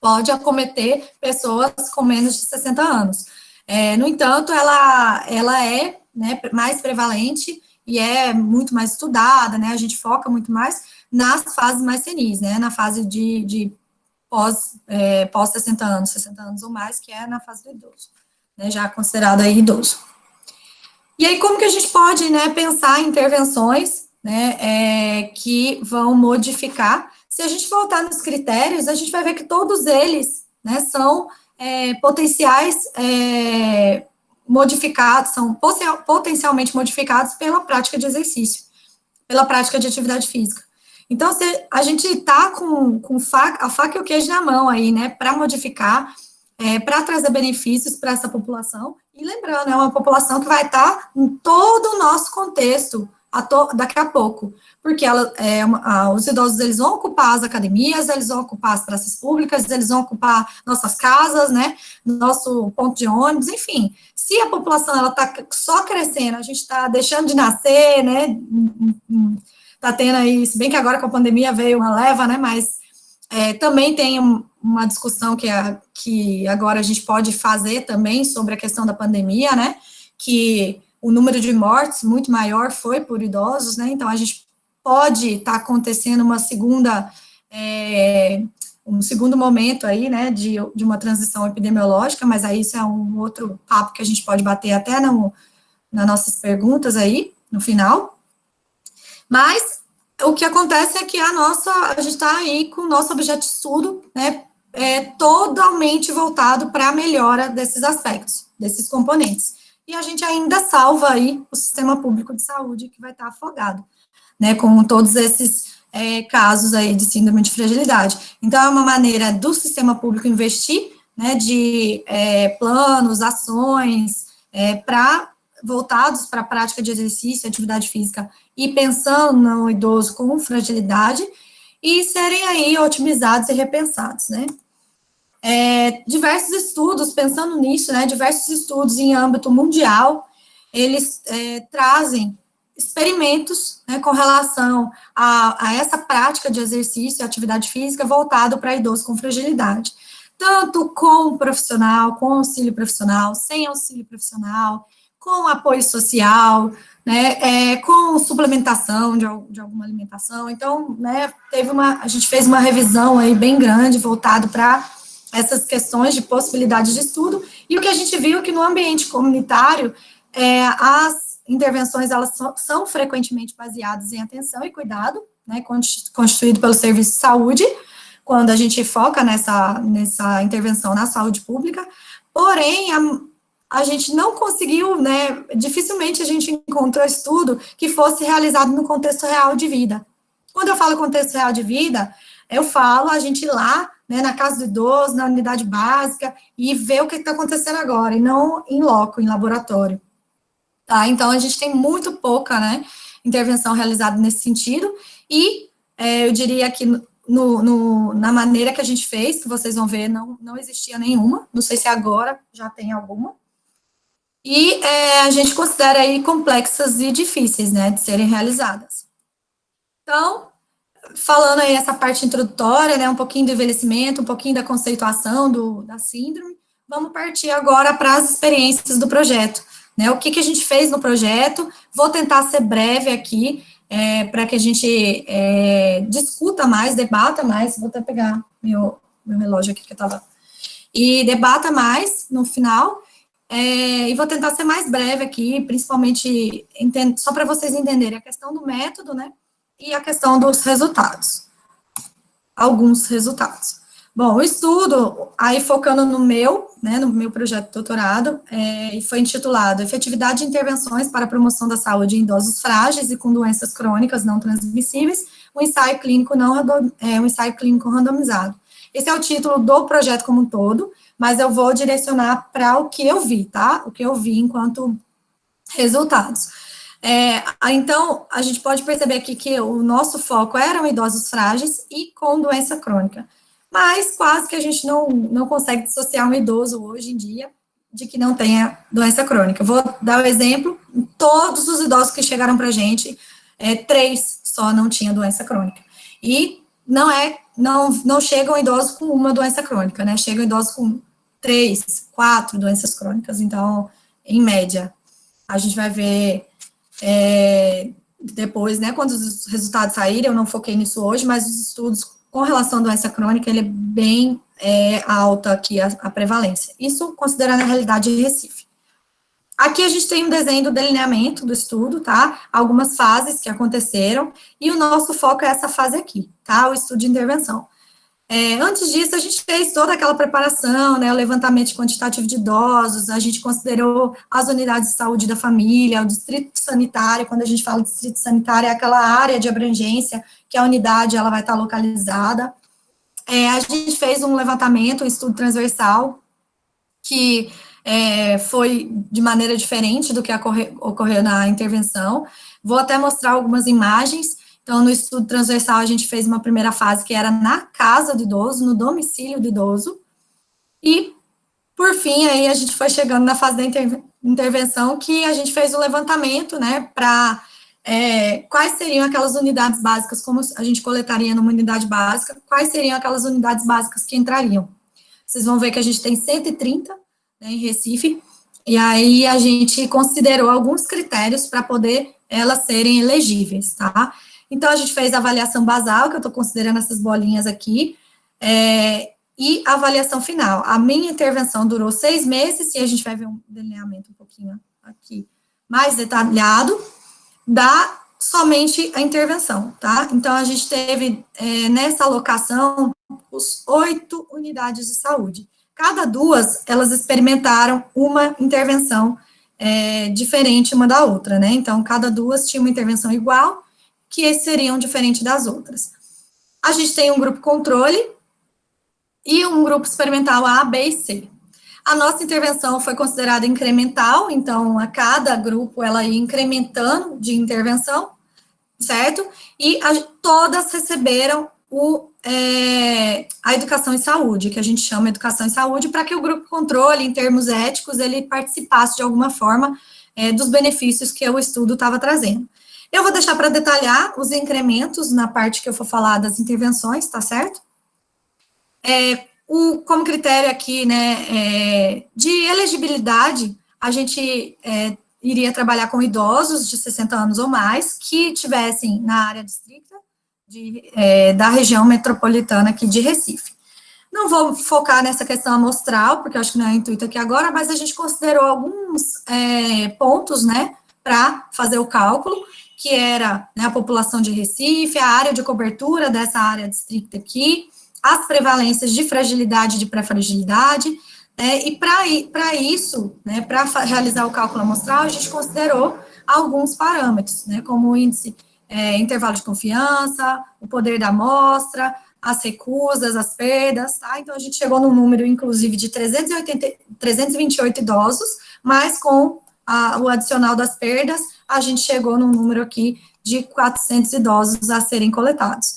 Pode acometer pessoas com menos de 60 anos. No entanto, ela é, né, mais prevalente e é muito mais estudada, né, a gente foca muito mais, nas fases mais senis, né, na fase de pós 60 anos ou mais, que é na fase do idoso, né, já considerado aí idoso. E aí, como que a gente pode, né, pensar em intervenções, né, que vão modificar? Se a gente voltar nos critérios, a gente vai ver que todos eles, né, são potenciais modificados, são potencialmente modificados pela prática de exercício, pela prática de atividade física. Então, a gente está com a faca e o queijo na mão aí, né, para modificar, para trazer benefícios para essa população, e lembrando, é uma população que vai estar em todo o nosso contexto daqui a pouco, porque os idosos, eles vão ocupar as academias, eles vão ocupar as praças públicas, eles vão ocupar nossas casas, né, nosso ponto de ônibus, enfim, se a população, ela está só crescendo, a gente está deixando de nascer, né, está tendo aí, se bem que agora com a pandemia veio uma leva, né, mas também tem uma discussão que agora a gente pode fazer também sobre a questão da pandemia, né, que o número de mortes muito maior foi por idosos, né, então a gente pode estar acontecendo um segundo momento aí, né, de uma transição epidemiológica, mas aí isso é um outro papo que a gente pode bater até nas nossas perguntas aí, no final. Mas o que acontece é que a gente está aí com o nosso objeto de estudo, né, totalmente voltado para a melhora desses aspectos, desses componentes. E a gente ainda salva aí o sistema público de saúde, que vai estar afogado, né, com todos esses casos aí de síndrome de fragilidade. Então, é uma maneira do sistema público investir, né, de planos, ações, voltados para a prática de exercício, atividade física, e pensando no idoso com fragilidade, e serem aí otimizados e repensados, né. Diversos estudos, pensando nisso, né, diversos estudos em âmbito mundial, eles trazem experimentos, né, com relação a essa prática de exercício e atividade física voltado para idosos com fragilidade, tanto com profissional, com auxílio profissional, sem auxílio profissional, com apoio social, né, com suplementação de alguma alimentação. Então, né, a gente fez uma revisão aí bem grande, voltado para essas questões de possibilidade de estudo, e o que a gente viu é que no ambiente comunitário, as intervenções, elas são frequentemente baseadas em atenção e cuidado, né, constituído pelo serviço de saúde, quando a gente foca nessa intervenção na saúde pública, porém, a gente não conseguiu, né, dificilmente a gente encontrou estudo que fosse realizado no contexto real de vida. Quando eu falo contexto real de vida, eu falo a gente ir lá, né, na casa do idoso, na unidade básica, e ver o que está acontecendo agora, e não em loco, em laboratório. Tá? Então, a gente tem muito pouca, né, intervenção realizada nesse sentido, e eu diria que na maneira que a gente fez, que vocês vão ver, não existia nenhuma, não sei se agora já tem alguma, e a gente considera aí complexas e difíceis, né, de serem realizadas. Então, falando aí essa parte introdutória, né, um pouquinho do envelhecimento, um pouquinho da conceituação da síndrome, vamos partir agora para as experiências do projeto, né, o que a gente fez no projeto. Vou tentar ser breve aqui, para que a gente discuta mais, debata mais, vou até pegar meu relógio aqui que eu estava, e debata mais no final, e vou tentar ser mais breve aqui, principalmente, só para vocês entenderem a questão do método, né, e a questão dos resultados, alguns resultados. Bom, o estudo, aí focando no meu projeto de doutorado, e foi intitulado Efetividade de Intervenções para a Promoção da Saúde em Idosos Frágeis e com Doenças Crônicas Não Transmissíveis, um ensaio clínico randomizado. Esse é o título do projeto como um todo, mas eu vou direcionar para o que eu vi, tá? O que eu vi enquanto resultados. Então, a gente pode perceber aqui que o nosso foco eram idosos frágeis e com doença crônica, mas quase que a gente não consegue dissociar um idoso hoje em dia de que não tenha doença crônica. Vou dar o exemplo, todos os idosos que chegaram para a gente, 3 só não tinham doença crônica, e não chegam idosos com uma doença crônica, né, chegam idosos com 3, 4 doenças crônicas. Então, em média, a gente vai ver depois, né, quando os resultados saírem, eu não foquei nisso hoje, mas os estudos com relação à doença crônica, ele é bem alta aqui a prevalência. Isso considerando a realidade de Recife. Aqui a gente tem um desenho do delineamento do estudo, tá? Algumas fases que aconteceram, e o nosso foco é essa fase aqui, tá? O estudo de intervenção. Antes disso, a gente fez toda aquela preparação, né? O levantamento quantitativo de idosos, a gente considerou as unidades de saúde da família, o distrito sanitário. Quando a gente fala de distrito sanitário, é aquela área de abrangência que a unidade ela vai estar localizada. A gente fez um levantamento, um estudo transversal, que foi de maneira diferente do que ocorreu na intervenção. Vou até mostrar algumas imagens. Então, no estudo transversal, a gente fez uma primeira fase que era na casa do idoso, no domicílio do idoso, e, por fim, aí a gente foi chegando na fase da intervenção, que a gente fez o levantamento, né, para quais seriam aquelas unidades básicas, como a gente coletaria numa unidade básica, quais seriam aquelas unidades básicas que entrariam. Vocês vão ver que a gente tem 130, né, em Recife, e aí a gente considerou alguns critérios para poder elas serem elegíveis, tá? Então, a gente fez a avaliação basal, que eu estou considerando essas bolinhas aqui, e a avaliação final. A minha intervenção durou 6 meses, e a gente vai ver um delineamento um pouquinho aqui mais detalhado, da somente a intervenção, tá? Então, a gente teve, nessa alocação, os 8 unidades de saúde. Cada duas, elas experimentaram uma intervenção diferente uma da outra, né? Então, cada duas tinha uma intervenção igual, que seriam diferentes das outras. A gente tem um grupo controle e um grupo experimental A, B e C. A nossa intervenção foi considerada incremental, então, a cada grupo, ela ia incrementando de intervenção, certo? E todas receberam a educação em saúde, que a gente chama educação em saúde, para que o grupo controle, em termos éticos, ele participasse de alguma forma dos benefícios que o estudo estava trazendo. Eu vou deixar para detalhar os incrementos na parte que eu for falar das intervenções, tá certo? Como critério aqui, né, de elegibilidade, a gente iria trabalhar com idosos de 60 anos ou mais, que tivessem na área distrita da região metropolitana aqui de Recife. Não vou focar nessa questão amostral, porque eu acho que não é o intuito aqui agora, mas a gente considerou alguns pontos, né, para fazer o cálculo, que era, né, a população de Recife, a área de cobertura dessa área distrita aqui, as prevalências de fragilidade e de pré-fragilidade, e para isso, né, para realizar o cálculo amostral, a gente considerou alguns parâmetros, né, como o índice, intervalo de confiança, o poder da amostra, as recusas, as perdas, tá? Então, a gente chegou num número, inclusive, de 328 idosos, mas com o adicional das perdas, a gente chegou num número aqui de 400 idosos a serem coletados.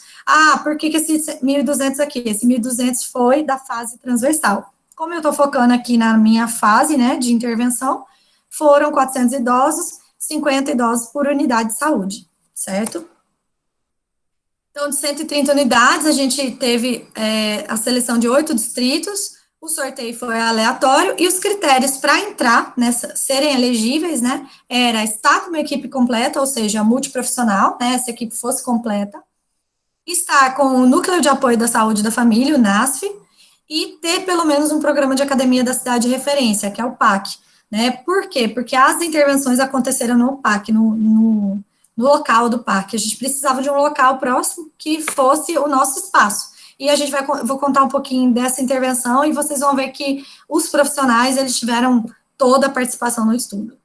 Por que esse 1.200 aqui? Esse 1.200 foi da fase transversal. Como eu estou focando aqui na minha fase, né, de intervenção, foram 400 idosos, 50 idosos por unidade de saúde, certo? Então, de 130 unidades, a gente teve a seleção de 8 distritos, o sorteio foi aleatório, e os critérios para entrar, serem elegíveis, né, era estar com uma equipe completa, ou seja, multiprofissional, né, essa equipe fosse completa, estar com o Núcleo de Apoio da Saúde da Família, o NASF, e ter pelo menos um programa de academia da cidade de referência, que é o PAC, né, por quê? Porque as intervenções aconteceram no PAC, no local do PAC, a gente precisava de um local próximo que fosse o nosso espaço. E a gente vou contar um pouquinho dessa intervenção, e vocês vão ver que os profissionais, eles tiveram toda a participação no estudo.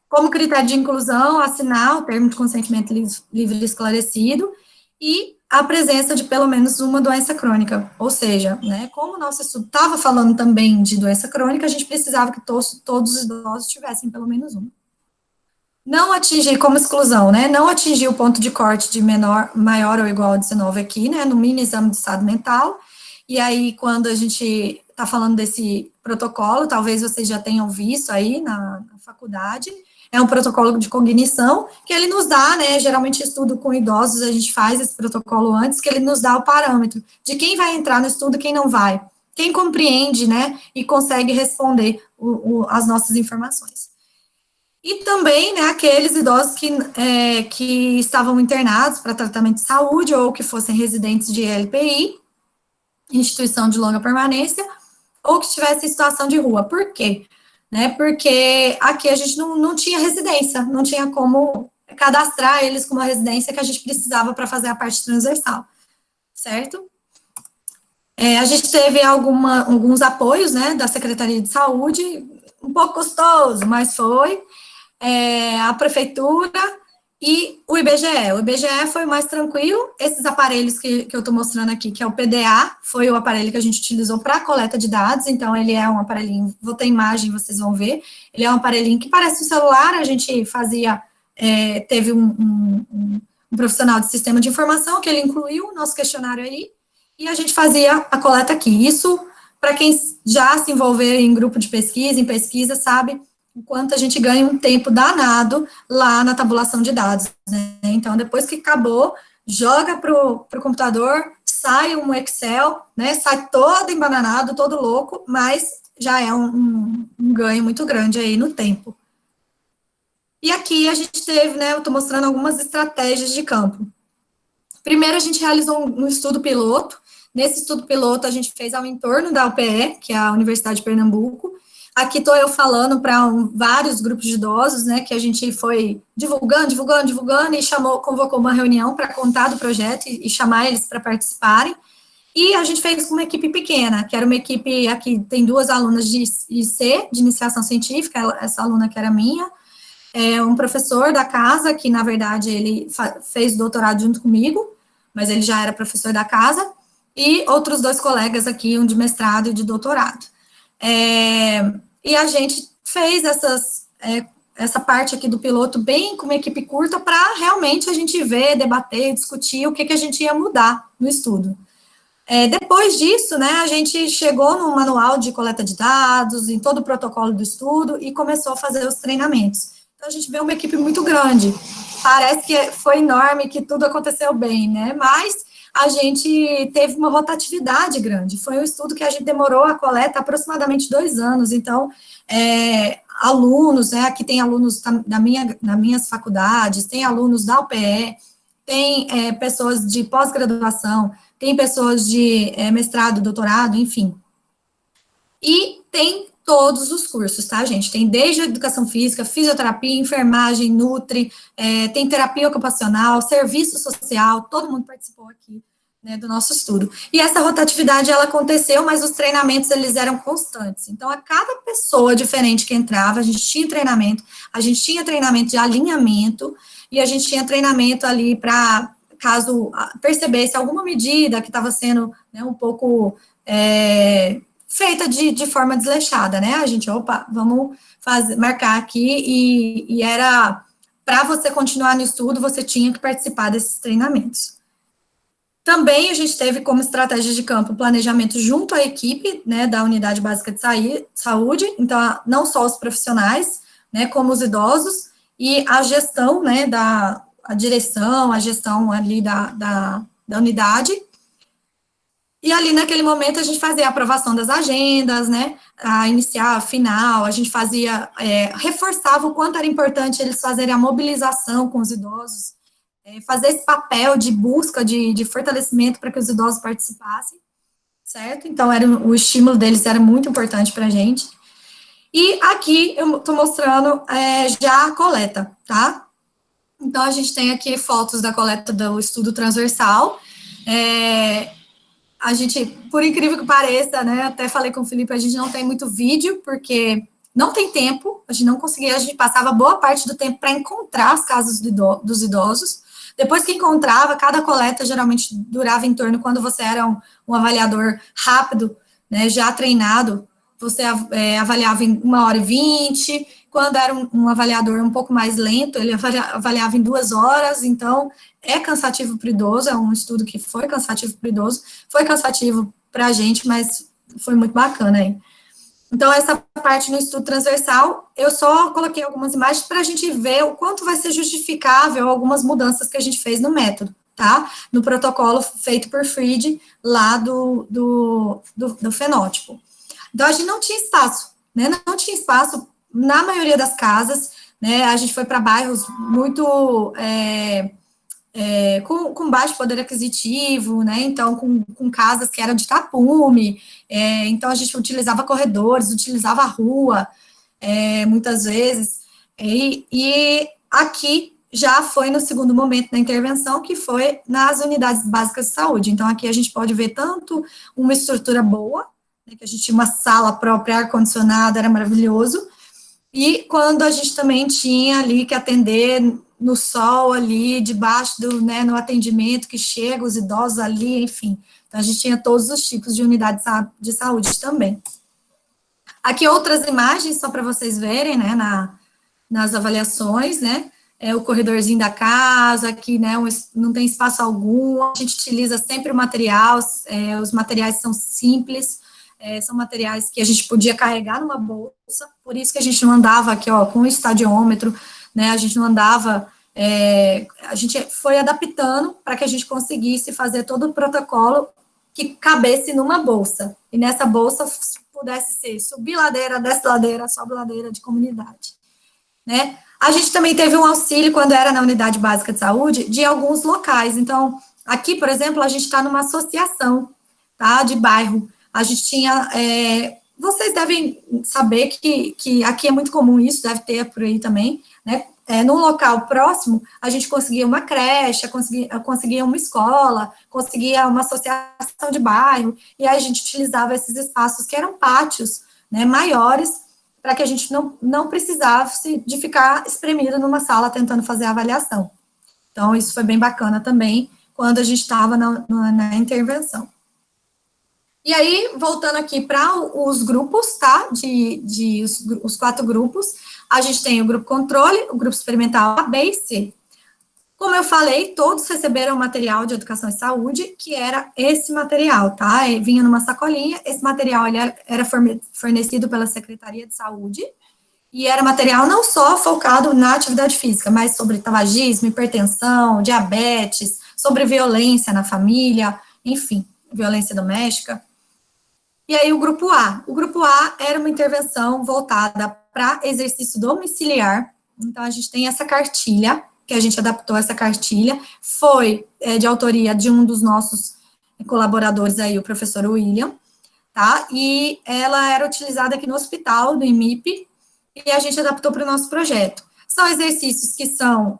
Como critério de inclusão, assinar o termo de consentimento livre e esclarecido, e a presença de pelo menos uma doença crônica, ou seja, né, como o nosso estudo estava falando também de doença crônica, a gente precisava que todos os idosos tivessem pelo menos uma. Não atingir, como exclusão, né, não atingir o ponto de corte de maior ou igual a 19 aqui, né, no mini exame de estado mental, e aí quando a gente está falando desse protocolo, talvez vocês já tenham visto aí na faculdade, é um protocolo de cognição, que ele nos dá, né, geralmente estudo com idosos, a gente faz esse protocolo antes, que ele nos dá o parâmetro de quem vai entrar no estudo e quem não vai, quem compreende, né, e consegue responder as nossas informações. E também, né, aqueles idosos que estavam internados para tratamento de saúde ou que fossem residentes de LPI, instituição de longa permanência, ou que estivesse em situação de rua. Por quê? Né, porque aqui a gente não tinha residência, não tinha como cadastrar eles com uma residência que a gente precisava para fazer a parte transversal, certo? A gente teve alguns apoios, né, da Secretaria de Saúde, um pouco custoso, mas foi, a Prefeitura e o IBGE. O IBGE foi mais tranquilo. Esses aparelhos que eu estou mostrando aqui, que é o PDA, foi o aparelho que a gente utilizou para a coleta de dados, então ele é um aparelhinho, vou ter imagem, vocês vão ver, ele é um aparelhinho que parece um celular, a gente fazia, teve um profissional de sistema de informação, que ele incluiu o nosso questionário aí, e a gente fazia a coleta aqui. Isso, para quem já se envolver em grupo de pesquisa, em pesquisa, sabe o quanto a gente ganha um tempo danado lá na tabulação de dados, né? Então, depois que acabou, joga para o computador, sai um Excel, né? Sai todo embananado, todo louco, mas já é um ganho muito grande aí no tempo. E aqui a gente teve, né? Eu estou mostrando algumas estratégias de campo. Primeiro, a gente realizou um estudo piloto. Nesse estudo piloto, a gente fez ao entorno da UPE, que é a Universidade de Pernambuco. Aqui estou eu falando para vários grupos de idosos, né, que a gente foi divulgando, e convocou uma reunião para contar do projeto e chamar eles para participarem. E a gente fez com uma equipe pequena, que era uma equipe, aqui tem 2 alunas de IC, de iniciação científica, essa aluna que era minha, um professor da casa, que na verdade ele fez doutorado junto comigo, mas ele já era professor da casa, e outros 2 colegas aqui, um de mestrado e de doutorado. E a gente fez essa parte aqui do piloto bem com uma equipe curta para realmente a gente ver, debater, discutir o que a gente ia mudar no estudo. Depois disso, né, a gente chegou no manual de coleta de dados, em todo o protocolo do estudo e começou a fazer os treinamentos. Então, a gente vê uma equipe muito grande. Parece que foi enorme, que tudo aconteceu bem, né, mas a gente teve uma rotatividade grande. Foi um estudo que a gente demorou a coleta aproximadamente 2 anos. Então, alunos, né, aqui tem alunos das minhas faculdades, tem alunos da UPE, tem pessoas de pós-graduação, tem pessoas de mestrado, doutorado, enfim. E tem todos os cursos, tá, gente? Tem desde a educação física, fisioterapia, enfermagem, nutri, tem terapia ocupacional, serviço social, todo mundo participou aqui, né, do nosso estudo. E essa rotatividade, ela aconteceu, mas os treinamentos, eles eram constantes. Então, a cada pessoa diferente que entrava, a gente tinha treinamento de alinhamento, e a gente tinha treinamento ali para, caso percebesse alguma medida que estava sendo, né, um pouco feita de forma desleixada, né? A gente, vamos marcar aqui, e era, para você continuar no estudo, você tinha que participar desses treinamentos. Também a gente teve como estratégia de campo o planejamento junto à equipe, né, da Unidade Básica de Saúde, então, não só os profissionais, né, como os idosos, e a gestão, né, a direção, a gestão ali da unidade. E ali, naquele momento, a gente fazia a aprovação das agendas, né, a inicial, a final, a gente fazia, reforçava o quanto era importante eles fazerem a mobilização com os idosos, fazer esse papel de busca, de fortalecimento para que os idosos participassem, certo? Então, o estímulo deles era muito importante para a gente. E aqui eu estou mostrando já a coleta, tá? Então, a gente tem aqui fotos da coleta do estudo transversal. A gente, por incrível que pareça, né, até falei com o Felipe, a gente não tem muito vídeo, porque não tem tempo, a gente não conseguia, a gente passava boa parte do tempo para encontrar as casas dos idosos. Depois que encontrava, cada coleta geralmente durava em torno, quando você era um avaliador rápido, né, já treinado, você avaliava em 1h20, quando era um avaliador um pouco mais lento, ele avaliava em 2 horas, então é cansativo para o idoso, é um estudo que foi cansativo para o idoso, foi cansativo para a gente, mas foi muito bacana aí. Então, essa parte no estudo transversal, eu só coloquei algumas imagens para a gente ver o quanto vai ser justificável algumas mudanças que a gente fez no método, tá? No protocolo feito por Fried, lá do fenótipo. Então, a gente não tinha espaço, né? Não tinha espaço na maioria das casas, né? A gente foi para bairros muito com baixo poder aquisitivo, né? Então, com casas que eram de tapume, então a gente utilizava corredores, utilizava a rua, muitas vezes, e aqui já foi no segundo momento da intervenção, que foi nas unidades básicas de saúde. Então, aqui a gente pode ver tanto uma estrutura boa, né, que a gente tinha uma sala própria, ar-condicionado, era maravilhoso, e quando a gente também tinha ali que atender no sol ali, debaixo né, no atendimento, que chega os idosos ali, enfim. Então, a gente tinha todos os tipos de unidades de saúde também. Aqui outras imagens, só para vocês verem, né, nas avaliações, né, o corredorzinho da casa, aqui, né, não tem espaço algum, a gente utiliza sempre o material, os materiais são simples, são materiais que a gente podia carregar numa bolsa, por isso que a gente não andava aqui, ó, com o estadiômetro, né, a gente não andava, a gente foi adaptando para que a gente conseguisse fazer todo o protocolo que cabesse numa bolsa, e nessa bolsa pudesse ser subir ladeira, desce ladeira, sobe ladeira de comunidade, né. A gente também teve um auxílio, quando era na unidade básica de saúde, de alguns locais. Então, aqui, por exemplo, a gente está numa associação, tá, de bairro. A gente tinha, vocês devem saber que aqui é muito comum isso, deve ter por aí também, né, num local próximo, a gente conseguia uma creche, conseguia uma escola, conseguia uma associação de bairro, e aí a gente utilizava esses espaços que eram pátios, né, maiores, para que a gente não precisasse de ficar espremido numa sala tentando fazer a avaliação. Então, isso foi bem bacana também, quando a gente estava na intervenção. E aí, voltando aqui para os grupos, tá, os 4 grupos, a gente tem o grupo controle, o grupo experimental A, B e C. Como eu falei, todos receberam material de educação e saúde, que era esse material, tá? Vinha numa sacolinha, esse material ele era fornecido pela Secretaria de Saúde, e era material não só focado na atividade física, mas sobre tabagismo, hipertensão, diabetes, sobre violência na família, enfim, violência doméstica. E aí o grupo A era uma intervenção voltada para exercício domiciliar, então a gente tem essa cartilha, que a gente adaptou essa cartilha, foi de autoria de um dos nossos colaboradores aí, o professor William, tá? E ela era utilizada aqui no hospital, do IMIP, e a gente adaptou para o nosso projeto. São exercícios que são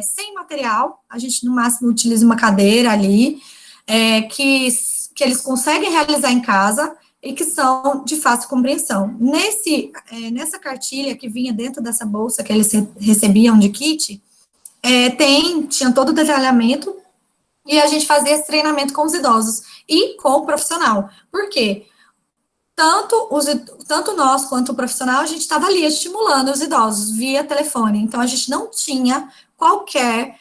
sem material, a gente no máximo utiliza uma cadeira ali, que eles conseguem realizar em casa, e que são de fácil compreensão. Nessa cartilha que vinha dentro dessa bolsa que eles recebiam de kit, tinha todo o detalhamento, e a gente fazia esse treinamento com os idosos e com o profissional. Por quê? Tanto nós quanto o profissional, a gente estava ali estimulando os idosos via telefone. Então, a gente não tinha qualquer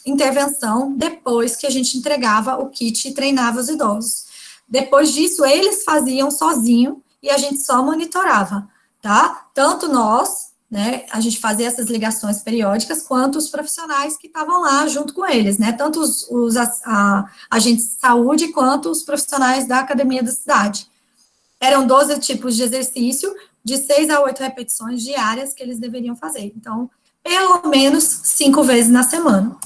intervenção depois que a gente entregava o kit e treinava os idosos. Depois disso, eles faziam sozinho e a gente só monitorava, tá? Tanto nós, né, a gente fazia essas ligações periódicas, quanto os profissionais que estavam lá junto com eles, né, tanto os agentes de saúde, quanto os profissionais da academia da cidade. Eram 12 tipos de exercício, de 6 a 8 repetições diárias que eles deveriam fazer. Então, pelo menos 5 vezes na semana.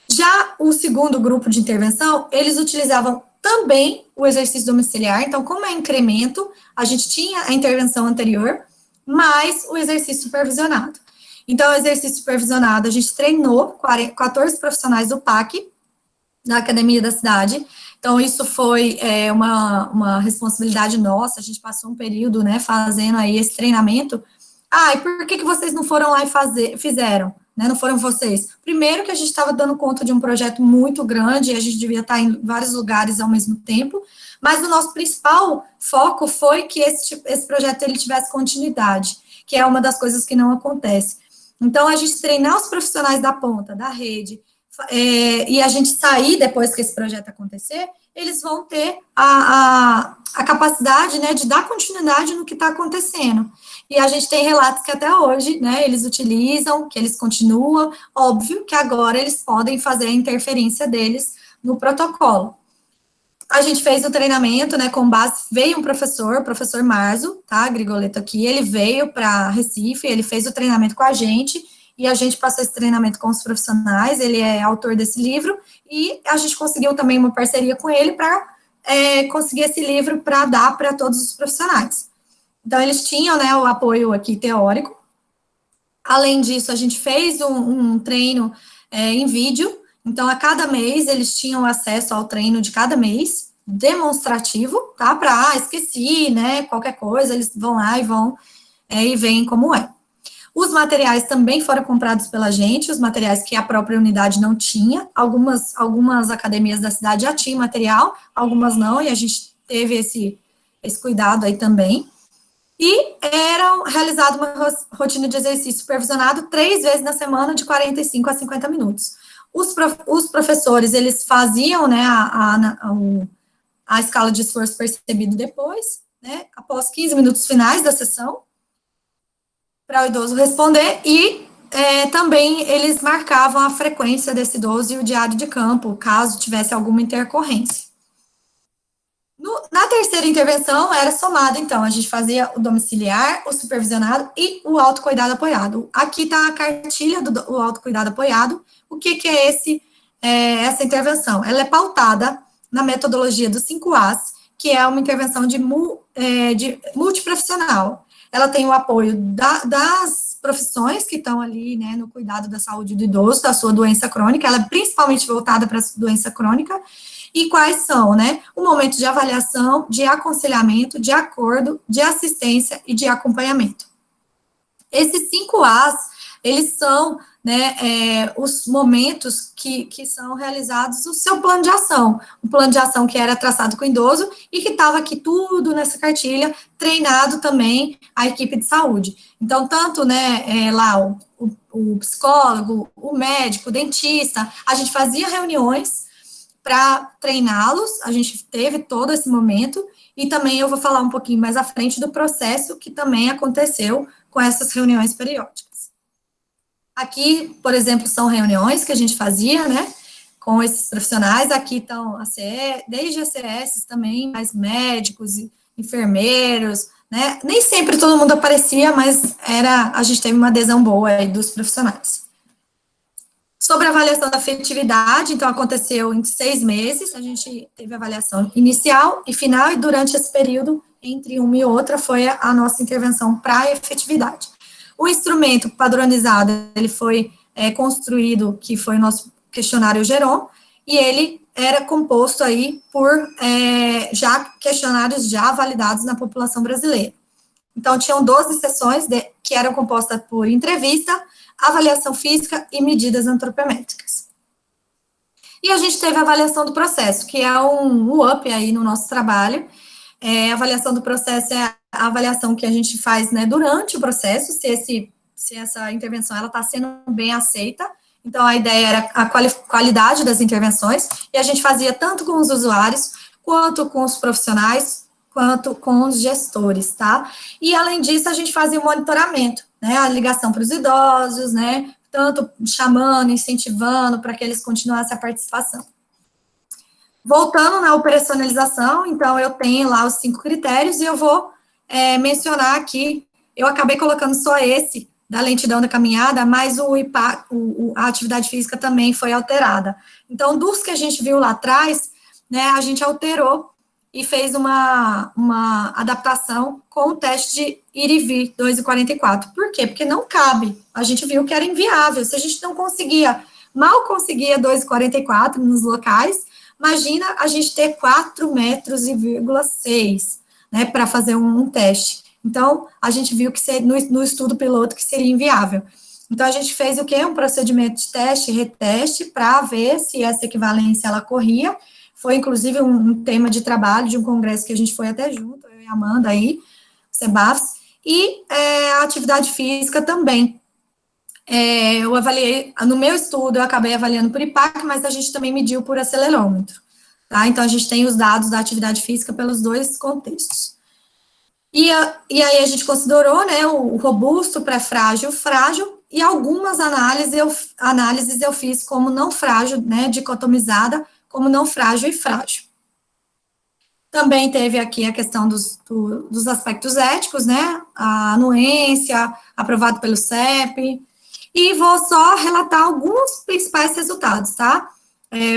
Já o segundo grupo de intervenção, eles utilizavam também o exercício domiciliar. Então, como é incremento, a gente tinha a intervenção anterior, mais o exercício supervisionado. Então, o exercício supervisionado, a gente treinou 14 profissionais do PAC, da Academia da Cidade. Então, isso foi uma responsabilidade nossa, a gente passou um período, né, fazendo aí esse treinamento. E por que vocês não foram lá e fizeram? Né, não foram vocês? Primeiro que a gente estava dando conta de um projeto muito grande, e a gente devia estar em vários lugares ao mesmo tempo, mas o nosso principal foco foi que esse projeto ele tivesse continuidade, que é uma das coisas que não acontece. Então, a gente treinar os profissionais da ponta, da rede, e a gente sair depois que esse projeto acontecer, eles vão ter a capacidade, né, de dar continuidade no que está acontecendo. E a gente tem relatos que até hoje, né, eles utilizam, que eles continuam, óbvio que agora eles podem fazer a interferência deles no protocolo. a gente fez o treinamento, né, com base, veio um professor, o professor Marzo, tá, Grigoleto aqui, ele veio para Recife, ele fez o treinamento com a gente, e a gente passou esse treinamento com os profissionais, ele é autor desse livro, e a gente conseguiu também uma parceria com ele para conseguir esse livro para dar para todos os profissionais. Então, eles tinham, né, o apoio aqui teórico. Além disso, a gente fez um treino em vídeo. Então, a cada mês, eles tinham acesso ao treino de cada mês, demonstrativo, tá? Para, esqueci, né, qualquer coisa, eles vão lá e veem como é. Os materiais também foram comprados pela gente, os materiais que a própria unidade não tinha. Algumas academias da cidade já tinham material, algumas não, e a gente teve esse cuidado aí também. E era realizada uma rotina de exercício supervisionado 3 vezes na semana, de 45 a 50 minutos. Os professores, eles faziam, né, a escala de esforço percebido depois, né, após 15 minutos finais da sessão, para o idoso responder, e também eles marcavam a frequência desse idoso e o diário de campo, caso tivesse alguma intercorrência. Na terceira intervenção, era somado, então, a gente fazia o domiciliar, o supervisionado e o autocuidado apoiado. Aqui está a cartilha do autocuidado apoiado. O que é essa intervenção? Ela é pautada na metodologia dos 5 As, que é uma intervenção de multiprofissional. Ela tem o apoio das profissões que estão ali, né, no cuidado da saúde do idoso, da sua doença crônica, ela é principalmente voltada para a doença crônica. E quais são, né? O momento de avaliação, de aconselhamento, de acordo, de assistência e de acompanhamento. Esses 5 As, eles são, né, os momentos que são realizados o seu plano de ação. Um plano de ação que era traçado com o idoso e que estava aqui tudo nessa cartilha, treinado também a equipe de saúde. Então, tanto, né, lá o psicólogo, o médico, o dentista, a gente fazia reuniões para treiná-los, a gente teve todo esse momento, e também eu vou falar um pouquinho mais à frente do processo que também aconteceu com essas reuniões periódicas. Aqui, por exemplo, são reuniões que a gente fazia, né, com esses profissionais, aqui estão desde ACS também, mais médicos, enfermeiros, né, nem sempre todo mundo aparecia, mas a gente teve uma adesão boa aí dos profissionais. Sobre a avaliação da afetividade, então, aconteceu em 6 meses, a gente teve avaliação inicial e final, e durante esse período, entre uma e outra, foi a nossa intervenção para a efetividade. O instrumento padronizado, ele foi construído, que foi o nosso questionário Geron, e ele era composto aí por questionários já validados na população brasileira. Então, tinham 12 sessões que eram compostas por entrevista, avaliação física e medidas antropométricas. E a gente teve a avaliação do processo, que é um up aí no nosso trabalho. A avaliação do processo é a avaliação que a gente faz, né, durante o processo, se essa intervenção está sendo bem aceita. Então, a ideia era a qualidade das intervenções, e a gente fazia tanto com os usuários, quanto com os profissionais, quanto com os gestores, tá? E, além disso, a gente fazia o monitoramento, né, a ligação para os idosos, né, tanto chamando, incentivando, para que eles continuassem a participação. Voltando na operacionalização, então, eu tenho lá os 5 critérios, e eu vou mencionar aqui, eu acabei colocando só esse, da lentidão da caminhada, mas a atividade física também foi alterada. Então, dos que a gente viu lá atrás, né, a gente alterou e fez uma adaptação com o teste de ir e vir, 2,44. Por quê? Porque não cabe. A gente viu que era inviável. Se a gente não mal conseguia 2,44 nos locais, imagina a gente ter 4,6 metros, né, para fazer um teste. Então, a gente viu que no estudo piloto que seria inviável. Então, a gente fez o quê? Um procedimento de teste e reteste para ver se essa equivalência ela corria. Foi, inclusive, um tema de trabalho de um congresso que a gente foi até junto, eu e a Amanda aí, CEBAFS, e a atividade física também. Eu avaliei, no meu estudo, eu acabei avaliando por IPAC, mas a gente também mediu por acelerômetro, tá? Então, a gente tem os dados da atividade física pelos 2 contextos. E aí a gente considerou, né, o robusto, pré-frágil, frágil, e algumas análises eu fiz como não frágil, né, dicotomizada, como não frágil e frágil. Também teve aqui a questão dos aspectos éticos, né? A anuência, aprovado pelo CEP. E vou só relatar alguns principais resultados, tá?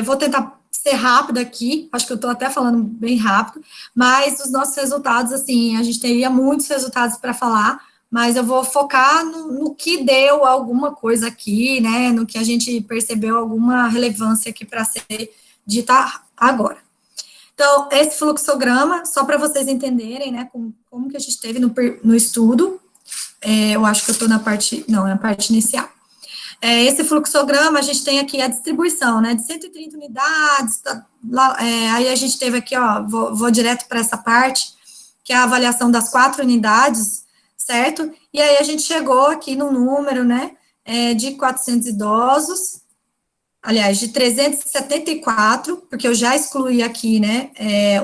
Vou tentar ser rápida aqui, acho que eu estou até falando bem rápido, mas os nossos resultados, assim, a gente teria muitos resultados para falar, mas eu vou focar no que deu alguma coisa aqui, né? No que a gente percebeu alguma relevância aqui para ser dita agora. Então, esse fluxograma, só para vocês entenderem, né, como que a gente teve no estudo, eu acho que eu estou na parte inicial. Esse fluxograma, a gente tem aqui a distribuição, né, de 130 unidades, aí a gente teve aqui, ó, vou direto para essa parte, que é a avaliação das 4 unidades, certo? E aí a gente chegou aqui no número, né, de 400 idosos, aliás, de 374, porque eu já excluí aqui, né,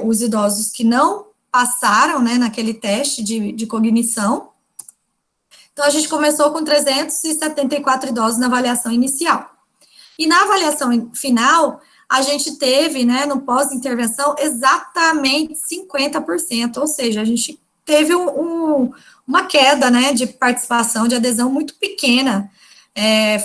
os idosos que não passaram, né, naquele teste de cognição. Então, a gente começou com 374 idosos na avaliação inicial. E na avaliação final, a gente teve, né, no pós-intervenção, exatamente 50%, ou seja, a gente teve uma queda, né, de participação, de adesão muito pequena,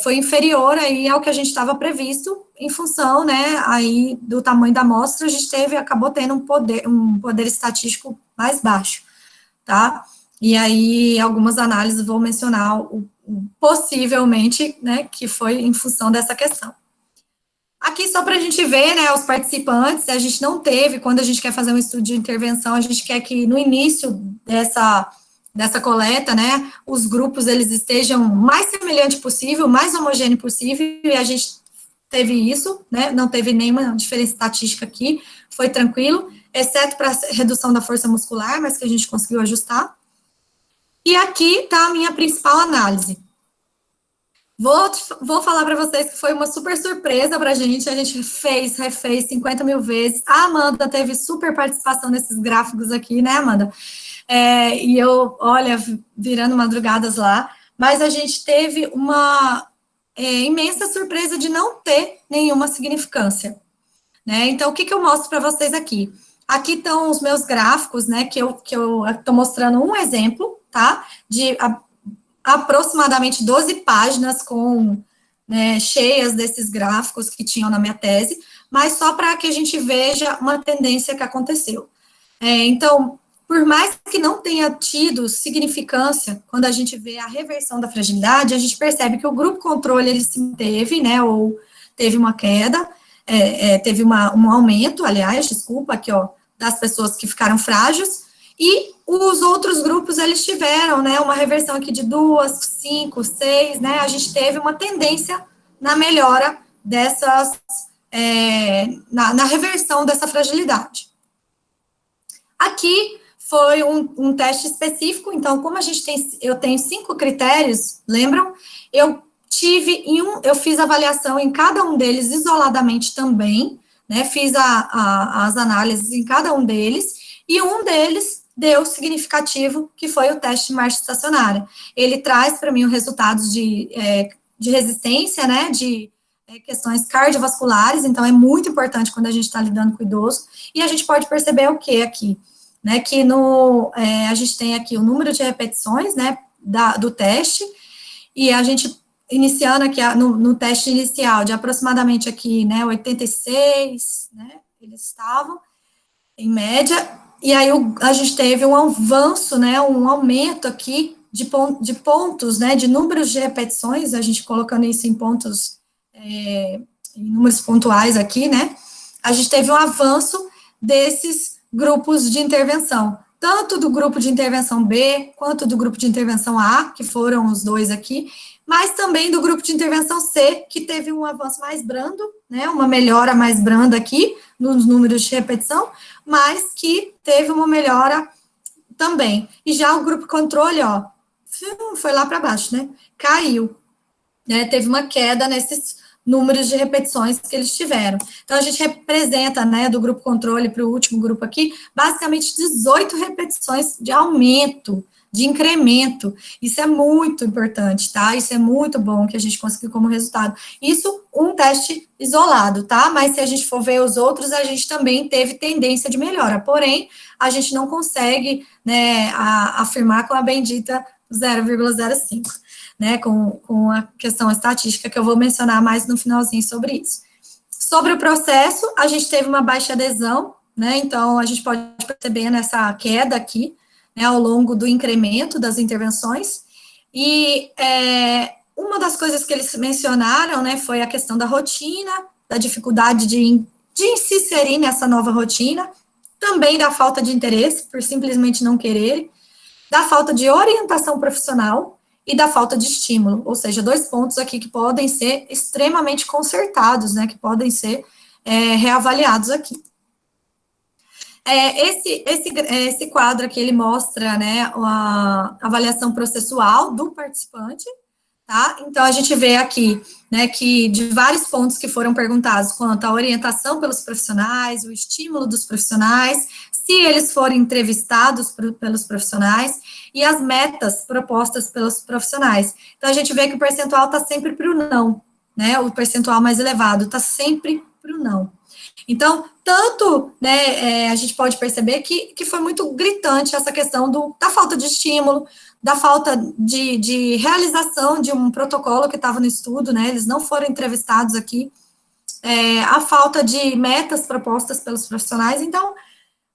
foi inferior aí ao que a gente estava previsto, em função, né, aí do tamanho da amostra, a gente acabou tendo um poder estatístico mais baixo, tá? E aí, algumas análises vou mencionar possivelmente, né, que foi em função dessa questão. Aqui, só para a gente ver, né, os participantes, a gente não teve, quando a gente quer fazer um estudo de intervenção, a gente quer que no início dessa coleta, né, os grupos, eles estejam mais semelhante possível, mais homogêneo possível, e a gente teve isso, né, não teve nenhuma diferença estatística aqui, foi tranquilo, exceto para redução da força muscular, mas que a gente conseguiu ajustar. E aqui está a minha principal análise. Vou falar para vocês que foi uma super surpresa para a gente refez 50 mil vezes, a Amanda teve super participação nesses gráficos aqui, né, Amanda? E eu, olha, virando madrugadas lá, mas a gente teve uma imensa surpresa de não ter nenhuma significância, né? Então, o que eu mostro para vocês aqui? Aqui estão os meus gráficos, né, que eu estou mostrando um exemplo, tá? De aproximadamente 12 páginas cheias desses gráficos que tinham na minha tese, mas só para que a gente veja uma tendência que aconteceu. Então, por mais que não tenha tido significância, quando a gente vê a reversão da fragilidade, a gente percebe que o grupo controle, ele se manteve, né, ou teve uma queda, teve um aumento, aliás, desculpa, aqui, ó, das pessoas que ficaram frágeis, e os outros grupos, eles tiveram, né, uma reversão aqui de 2, 5, 6, né, a gente teve uma tendência na melhora dessas, na reversão dessa fragilidade. Aqui foi um teste específico, então, como eu tenho 5 critérios, lembram? Eu fiz avaliação em cada um deles isoladamente também, né, fiz as análises em cada um deles, e um deles deu significativo, que foi o teste de marcha estacionária. Ele traz para mim os resultados de resistência, né, de questões cardiovasculares, então é muito importante quando a gente está lidando com o idoso, e a gente pode perceber o que aqui, né, que a gente tem aqui o número de repetições, né, do teste, e a gente, iniciando aqui no teste inicial, de aproximadamente aqui, né, 86, né, eles estavam, em média, e aí a gente teve um avanço, né, um aumento aqui de pontos, né, de números de repetições, a gente colocando isso em pontos, em números pontuais aqui, né, a gente teve um avanço desses grupos de intervenção, tanto do grupo de intervenção B, quanto do grupo de intervenção A, que foram os dois aqui, mas também do grupo de intervenção C, que teve um avanço mais brando, né, uma melhora mais branda aqui, nos números de repetição, mas que teve uma melhora também. E já o grupo controle, ó, foi lá para baixo, né, caiu, né, teve uma queda nesses números de repetições que eles tiveram. Então, a gente representa, né, do grupo controle para o último grupo aqui, basicamente 18 repetições de aumento de incremento. Isso é muito importante, tá? Isso é muito bom que a gente conseguiu como resultado. Isso, um teste isolado, tá? Mas se a gente for ver os outros, a gente também teve tendência de melhora. Porém, a gente não consegue, né, afirmar com a bendita 0,05, né? Com a questão estatística que eu vou mencionar mais no finalzinho sobre isso. Sobre o processo, a gente teve uma baixa adesão, né? Então, a gente pode perceber nessa queda aqui, né, ao longo do incremento das intervenções, e uma das coisas que eles mencionaram, né, foi a questão da rotina, da dificuldade de se inserir nessa nova rotina, também da falta de interesse, por simplesmente não querer, da falta de orientação profissional e da falta de estímulo, ou seja, 2 pontos aqui que podem ser extremamente consertados, né, que podem ser reavaliados aqui. Esse quadro aqui, ele mostra, né, a avaliação processual do participante, tá? Então, a gente vê aqui, né, que de vários pontos que foram perguntados, quanto à orientação pelos profissionais, o estímulo dos profissionais, se eles forem entrevistados pelos profissionais, e as metas propostas pelos profissionais. Então, a gente vê que o percentual está sempre para o não, né, o percentual mais elevado está sempre para o não. Então, tanto, né, a gente pode perceber que foi muito gritante essa questão da falta de estímulo, da falta de realização de um protocolo que estava no estudo, né, eles não foram entrevistados aqui, a falta de metas propostas pelos profissionais, então,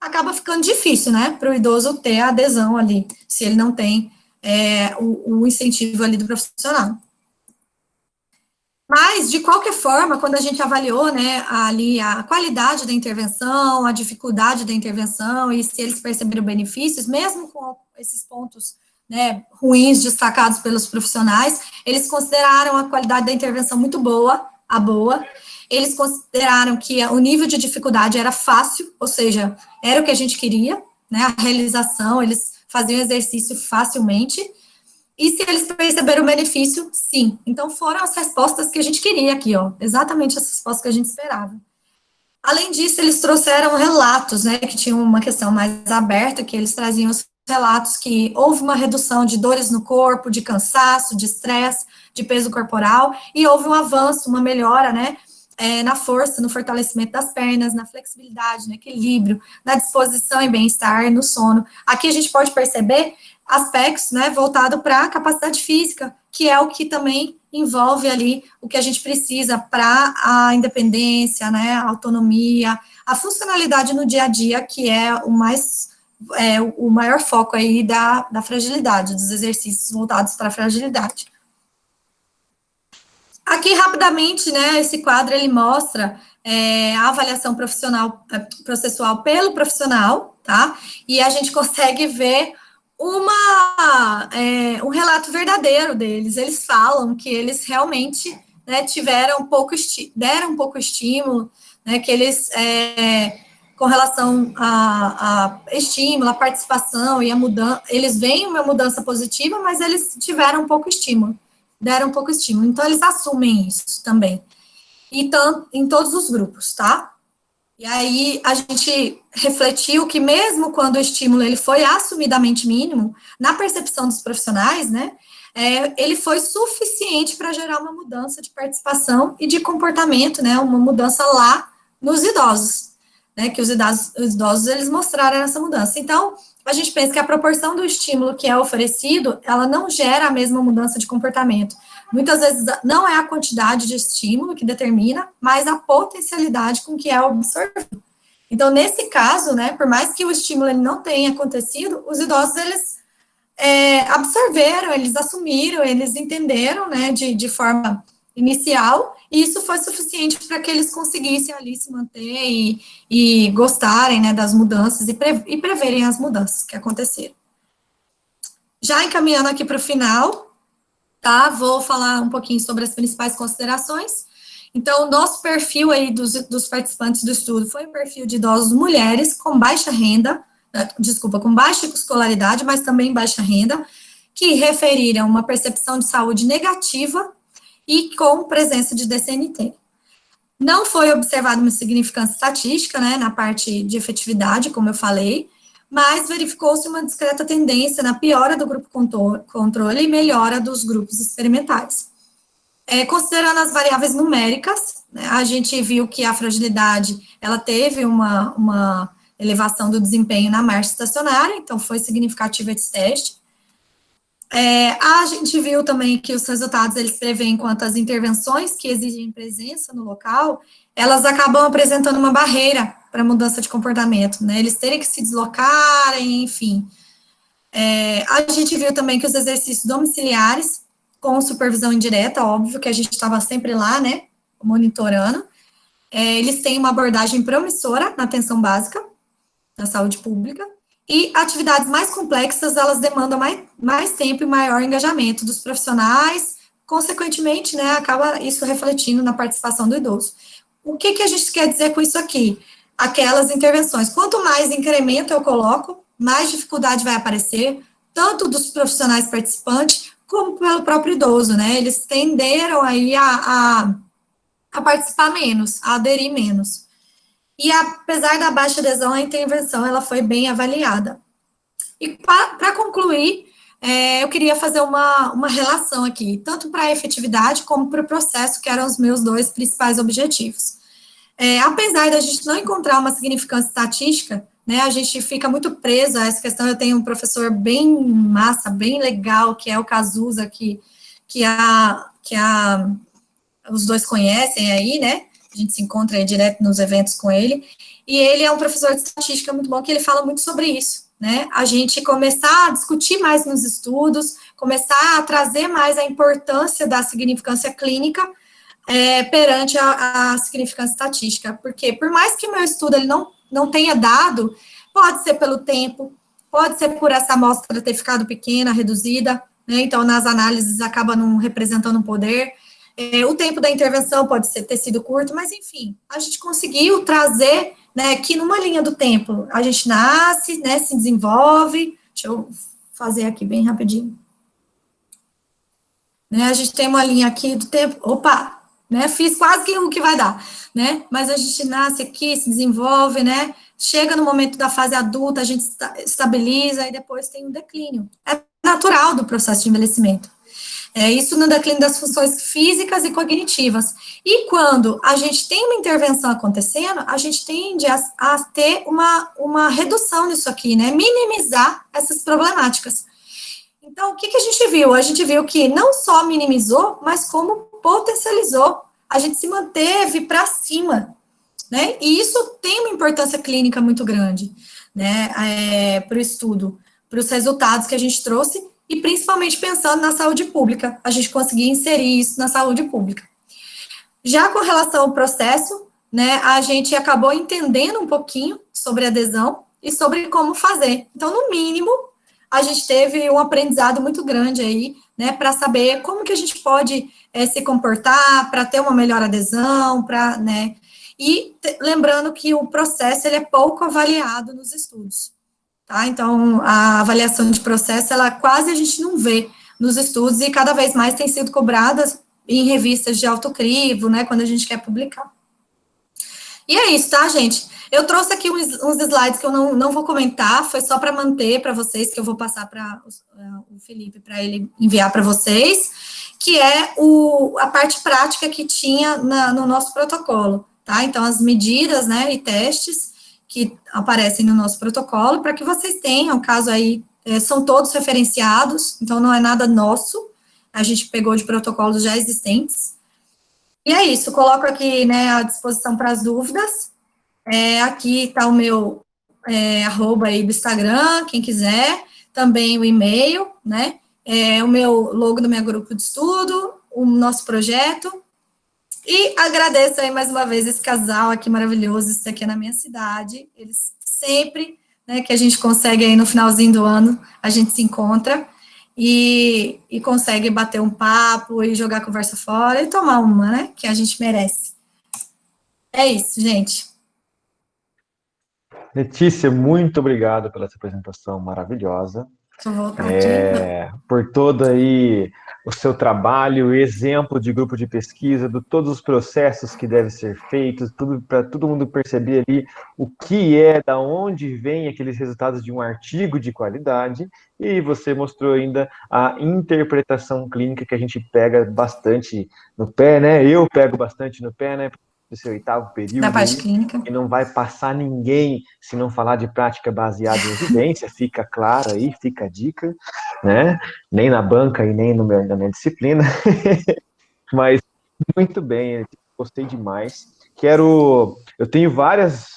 acaba ficando difícil, né, para o idoso ter a adesão ali, se ele não tem o incentivo ali do profissional. Mas, de qualquer forma, quando a gente avaliou, né, ali a qualidade da intervenção, a dificuldade da intervenção, e se eles perceberam benefícios, mesmo com esses pontos, né, ruins destacados pelos profissionais, eles consideraram a qualidade da intervenção muito boa, eles consideraram que o nível de dificuldade era fácil, ou seja, era o que a gente queria, né, a realização, eles faziam exercício facilmente. E se eles perceberam o benefício, sim. Então, foram as respostas que a gente queria aqui, ó. Exatamente as respostas que a gente esperava. Além disso, eles trouxeram relatos, né, que tinham uma questão mais aberta, que eles traziam os relatos que houve uma redução de dores no corpo, de cansaço, de estresse, de peso corporal, e houve um avanço, uma melhora, né, na força, no fortalecimento das pernas, na flexibilidade, no equilíbrio, na disposição e bem-estar, no sono. Aqui a gente pode perceber aspectos, né, voltado para a capacidade física, que é o que também envolve ali o que a gente precisa para a independência, né, a autonomia, a funcionalidade no dia a dia, que é o maior foco aí da fragilidade, dos exercícios voltados para a fragilidade. Aqui, rapidamente, né, esse quadro, ele mostra a avaliação processual pelo profissional, tá? E a gente consegue ver um relato verdadeiro deles. Eles falam que eles realmente, né, deram pouco estímulo, né, que eles, com relação a estímulo, a participação e a mudança, eles veem uma mudança positiva, mas eles tiveram pouco estímulo. Deram pouco estímulo. Então, eles assumem isso também. Então, em todos os grupos, tá? E aí, a gente refletiu que mesmo quando o estímulo ele foi assumidamente mínimo, na percepção dos profissionais, né, ele foi suficiente para gerar uma mudança de participação e de comportamento, né, uma mudança lá nos idosos, né, que os idosos eles mostraram essa mudança. Então, a gente pensa que a proporção do estímulo que é oferecido, ela não gera a mesma mudança de comportamento. Muitas vezes não é a quantidade de estímulo que determina, mas a potencialidade com que é absorvido. Então, nesse caso, né, por mais que o estímulo ele não tenha acontecido, os idosos, eles absorveram, eles assumiram, eles entenderam, né, de forma inicial, e isso foi suficiente para que eles conseguissem ali se manter e gostarem, né, das mudanças e preverem as mudanças que aconteceram. Já encaminhando aqui para o final, tá, vou falar um pouquinho sobre as principais considerações. Então, o nosso perfil aí dos participantes do estudo foi um perfil de idosos mulheres com baixa renda, com baixa escolaridade, mas também baixa renda, que referiram uma percepção de saúde negativa e com presença de DCNT. Não foi observada uma significância estatística, né, na parte de efetividade, como eu falei, mas verificou-se uma discreta tendência na piora do grupo controle e melhora dos grupos experimentais. Considerando as variáveis numéricas, né, a gente viu que a fragilidade, ela teve uma elevação do desempenho na marcha estacionária, então foi significativo esse teste. A gente viu também que os resultados, eles preveem quanto às intervenções que exigem presença no local, elas acabam apresentando uma barreira para mudança de comportamento, né, eles terem que se deslocarem, enfim. A gente viu também que os exercícios domiciliares, com supervisão indireta, óbvio que a gente estava sempre lá, né, monitorando, eles têm uma abordagem promissora na atenção básica, na saúde pública, e atividades mais complexas, elas demandam mais tempo e maior engajamento dos profissionais, consequentemente, né, acaba isso refletindo na participação do idoso. O que a gente quer dizer com isso aqui? Aquelas intervenções, quanto mais incremento eu coloco, mais dificuldade vai aparecer, tanto dos profissionais participantes, como pelo próprio idoso, né, eles tenderam aí a participar menos, a aderir menos. E apesar da baixa adesão, a intervenção, ela foi bem avaliada. E para concluir, eu queria fazer uma relação aqui, tanto para a efetividade como para o processo, que eram os meus dois principais objetivos. Apesar da gente não encontrar uma significância estatística, né, a gente fica muito preso a essa questão. Eu tenho um professor bem massa, bem legal, que é o Cazuza, que os dois conhecem aí, né, a gente se encontra aí direto nos eventos com ele, e ele é um professor de estatística muito bom, que ele fala muito sobre isso, né, a gente começar a discutir mais nos estudos, começar a trazer mais a importância da significância clínica perante a significância estatística, porque por mais que o meu estudo ele não tenha dado, pode ser pelo tempo, pode ser por essa amostra ter ficado pequena, reduzida, né, então nas análises acaba não representando um poder, o tempo da intervenção pode ter sido curto, mas enfim, a gente conseguiu trazer, né, que numa linha do tempo, a gente nasce, né, se desenvolve, deixa eu fazer aqui bem rapidinho, né, a gente tem uma linha aqui do tempo, opa, né, fiz quase que o que vai dar, né, mas a gente nasce aqui, se desenvolve, né, chega no momento da fase adulta, a gente estabiliza e depois tem um declínio, é natural do processo de envelhecimento. Isso no declínio das funções físicas e cognitivas. E quando a gente tem uma intervenção acontecendo, a gente tende a ter uma redução nisso aqui, né? Minimizar essas problemáticas. Então, o que a gente viu? A gente viu que não só minimizou, mas como potencializou. A gente se manteve para cima, né? E isso tem uma importância clínica muito grande, né? Para o estudo, para os resultados que a gente trouxe, e principalmente pensando na saúde pública, a gente conseguir inserir isso na saúde pública. Já com relação ao processo, né, a gente acabou entendendo um pouquinho sobre adesão e sobre como fazer. Então, no mínimo, a gente teve um aprendizado muito grande aí, né, para saber como que a gente pode se comportar, para ter uma melhor adesão, né, e lembrando que o processo, ele é pouco avaliado nos estudos. Tá? Então, a avaliação de processo, ela quase a gente não vê nos estudos e cada vez mais tem sido cobrada em revistas de alto crivo, né, quando a gente quer publicar. E é isso, tá, gente? Eu trouxe aqui uns slides que eu não vou comentar, foi só para manter para vocês, que eu vou passar para o Felipe, para ele enviar para vocês, que é a parte prática que tinha no nosso protocolo, tá? Então, as medidas, né, e testes que aparecem no nosso protocolo, para que vocês tenham, caso aí, são todos referenciados, então não é nada nosso, a gente pegou de protocolos já existentes. E é isso, coloco aqui, né, à disposição para as dúvidas. Aqui está o meu arroba aí do Instagram, quem quiser, também o e-mail, né, o meu logo do meu grupo de estudo, o nosso projeto. E agradeço aí mais uma vez esse casal aqui maravilhoso, isso aqui é na minha cidade, eles sempre, né, que a gente consegue aí no finalzinho do ano, a gente se encontra e consegue bater um papo e jogar a conversa fora e tomar uma, né, que a gente merece. É isso, gente. Letícia, muito obrigado pela essa apresentação maravilhosa. Deixa eu voltar aqui. Por todo aí o seu trabalho, exemplo de grupo de pesquisa, de todos os processos que devem ser feitos, tudo para todo mundo perceber ali o que é, da onde vem aqueles resultados de um artigo de qualidade, e você mostrou ainda a interpretação clínica que a gente pega bastante no pé, né? Eu pego bastante no pé, né? Esse 8º Da período parte aí, clínica. e não vai passar ninguém se não falar de prática baseada em evidência, fica claro aí, fica a dica, né? Nem na banca e nem na minha disciplina, mas muito bem, gostei demais. Eu tenho várias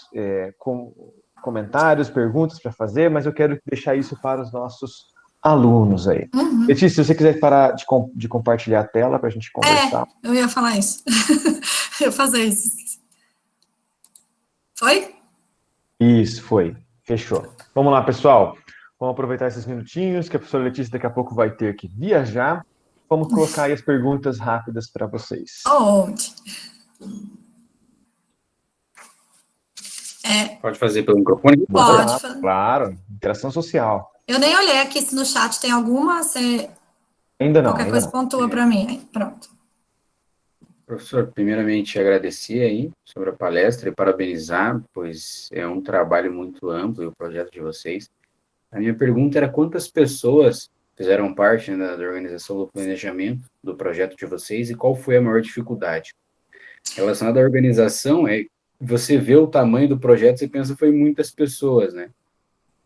comentários, perguntas para fazer, mas eu quero deixar isso para os nossos alunos aí. Uhum. Letícia, se você quiser parar de compartilhar a tela para a gente conversar. Eu ia falar isso. Eu ia fazer isso. Foi? Isso, foi. Fechou. Vamos lá, pessoal. Vamos aproveitar esses minutinhos que a professora Letícia daqui a pouco vai ter que viajar. Vamos colocar aí as perguntas rápidas para vocês. Onde? Pode fazer pelo microfone? Pode fazer. Claro, interação social. Eu nem olhei aqui se no chat tem alguma, você... Ainda não, Qualquer ainda coisa não. pontua para mim. Aí, pronto. Professor, primeiramente agradecer aí sobre a palestra e parabenizar, pois é um trabalho muito amplo e o projeto de vocês. A minha pergunta era quantas pessoas fizeram parte, né, da organização do planejamento do projeto de vocês e qual foi a maior dificuldade? Relacionado à organização, você vê o tamanho do projeto e pensa foi muitas pessoas, né?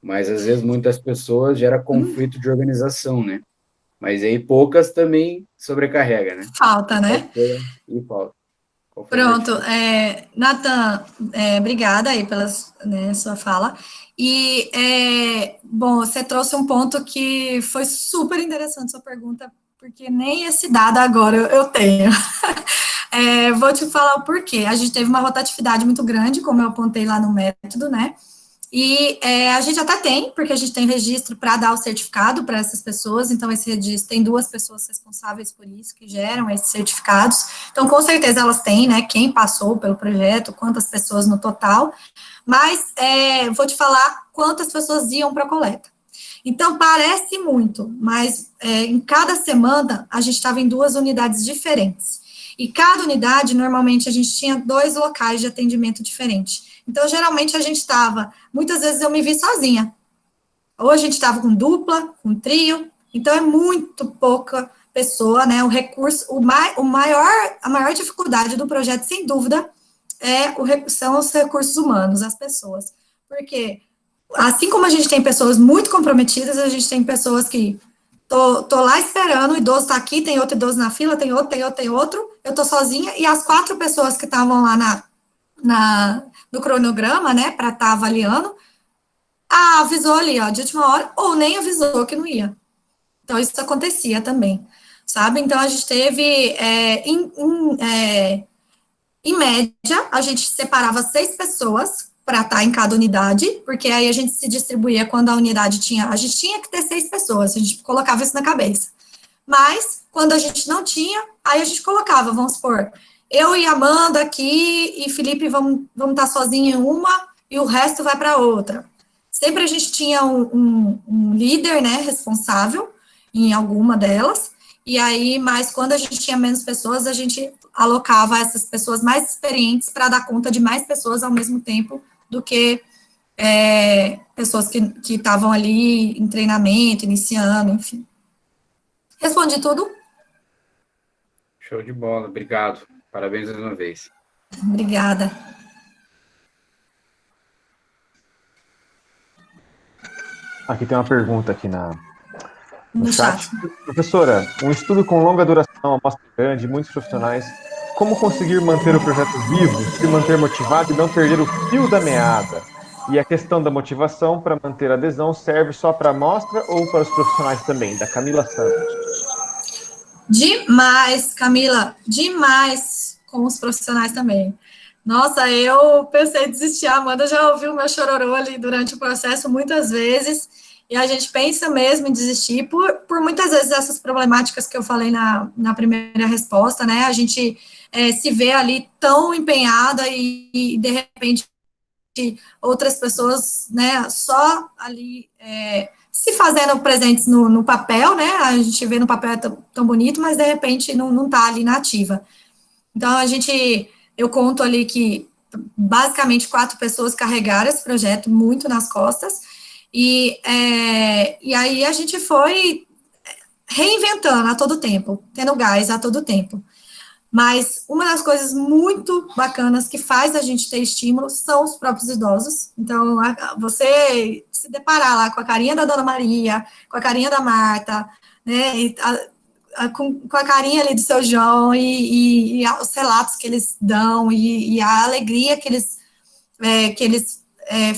Mas às vezes muitas pessoas gera conflito de organização, né? Mas aí poucas também sobrecarrega, né? Falta, né? E falta. Pronto, Nathan, obrigada aí pela sua fala. E, bom, você trouxe um ponto que foi super interessante sua pergunta, porque nem esse dado agora eu tenho. Vou te falar o porquê. A gente teve uma rotatividade muito grande, como eu apontei lá no método, né? E a gente até tem, porque a gente tem registro para dar o certificado para essas pessoas, então esse registro tem 2 pessoas responsáveis por isso, que geram esses certificados, então com certeza elas têm, né, quem passou pelo projeto, quantas pessoas no total, mas vou te falar quantas pessoas iam para a coleta. Então parece muito, mas em cada semana a gente estava em 2 unidades diferentes, e cada unidade, normalmente, a gente tinha 2 locais de atendimento diferentes. Então, geralmente, a gente estava, muitas vezes eu me vi sozinha. Ou a gente estava com dupla, com trio, então é muito pouca pessoa, né? O recurso, a maior dificuldade do projeto, sem dúvida, são os recursos humanos, as pessoas. Porque, assim como a gente tem pessoas muito comprometidas, a gente tem pessoas que tô lá esperando, o idoso tá aqui, tem outro idoso na fila, tem outro, eu tô sozinha, e as 4 pessoas que estavam lá no cronograma, né, para estar avaliando, avisou ali, ó, de última hora, ou nem avisou que não ia. Então, isso acontecia também, sabe? Então, a gente teve, em média, a gente separava 6 pessoas para estar em cada unidade, porque aí a gente se distribuía quando a unidade a gente tinha que ter 6 pessoas, a gente colocava isso na cabeça. Mas, quando a gente não tinha, aí a gente colocava, vamos supor, eu e Amanda aqui, e Felipe vamos estar sozinhos em uma, e o resto vai para outra. Sempre a gente tinha um líder, né, responsável em alguma delas, e aí, mas quando a gente tinha menos pessoas, a gente alocava essas pessoas mais experientes para dar conta de mais pessoas ao mesmo tempo do que pessoas que estavam ali em treinamento, iniciando, enfim. Respondi tudo? Show de bola, obrigado. Parabéns mais uma vez. Obrigada. Aqui tem uma pergunta aqui no chat. Professora, um estudo com longa duração, amostra grande, muitos profissionais, como conseguir manter o projeto vivo, se manter motivado e não perder o fio da meada? E a questão da motivação para manter a adesão serve só para a amostra ou para os profissionais também? Da Camila Santos. Demais, Camila, demais com os profissionais também. Nossa, eu pensei em desistir, a Amanda já ouviu o meu chororô ali durante o processo muitas vezes, e a gente pensa mesmo em desistir por muitas vezes essas problemáticas que eu falei na primeira resposta, né? A gente se vê ali tão empenhada e de repente outras pessoas, né, só ali se fazendo presentes no papel, né? A gente vê no papel tão bonito, mas de repente não tá ali na ativa. Então, eu conto ali que basicamente 4 pessoas carregaram esse projeto muito nas costas, e aí a gente foi reinventando a todo tempo, tendo gás a todo tempo. Mas uma das coisas muito bacanas que faz a gente ter estímulo são os próprios idosos. Então, você se deparar lá com a carinha da Dona Maria, com a carinha da Marta, né, com a carinha ali do seu João, e os relatos que eles dão, e a alegria que eles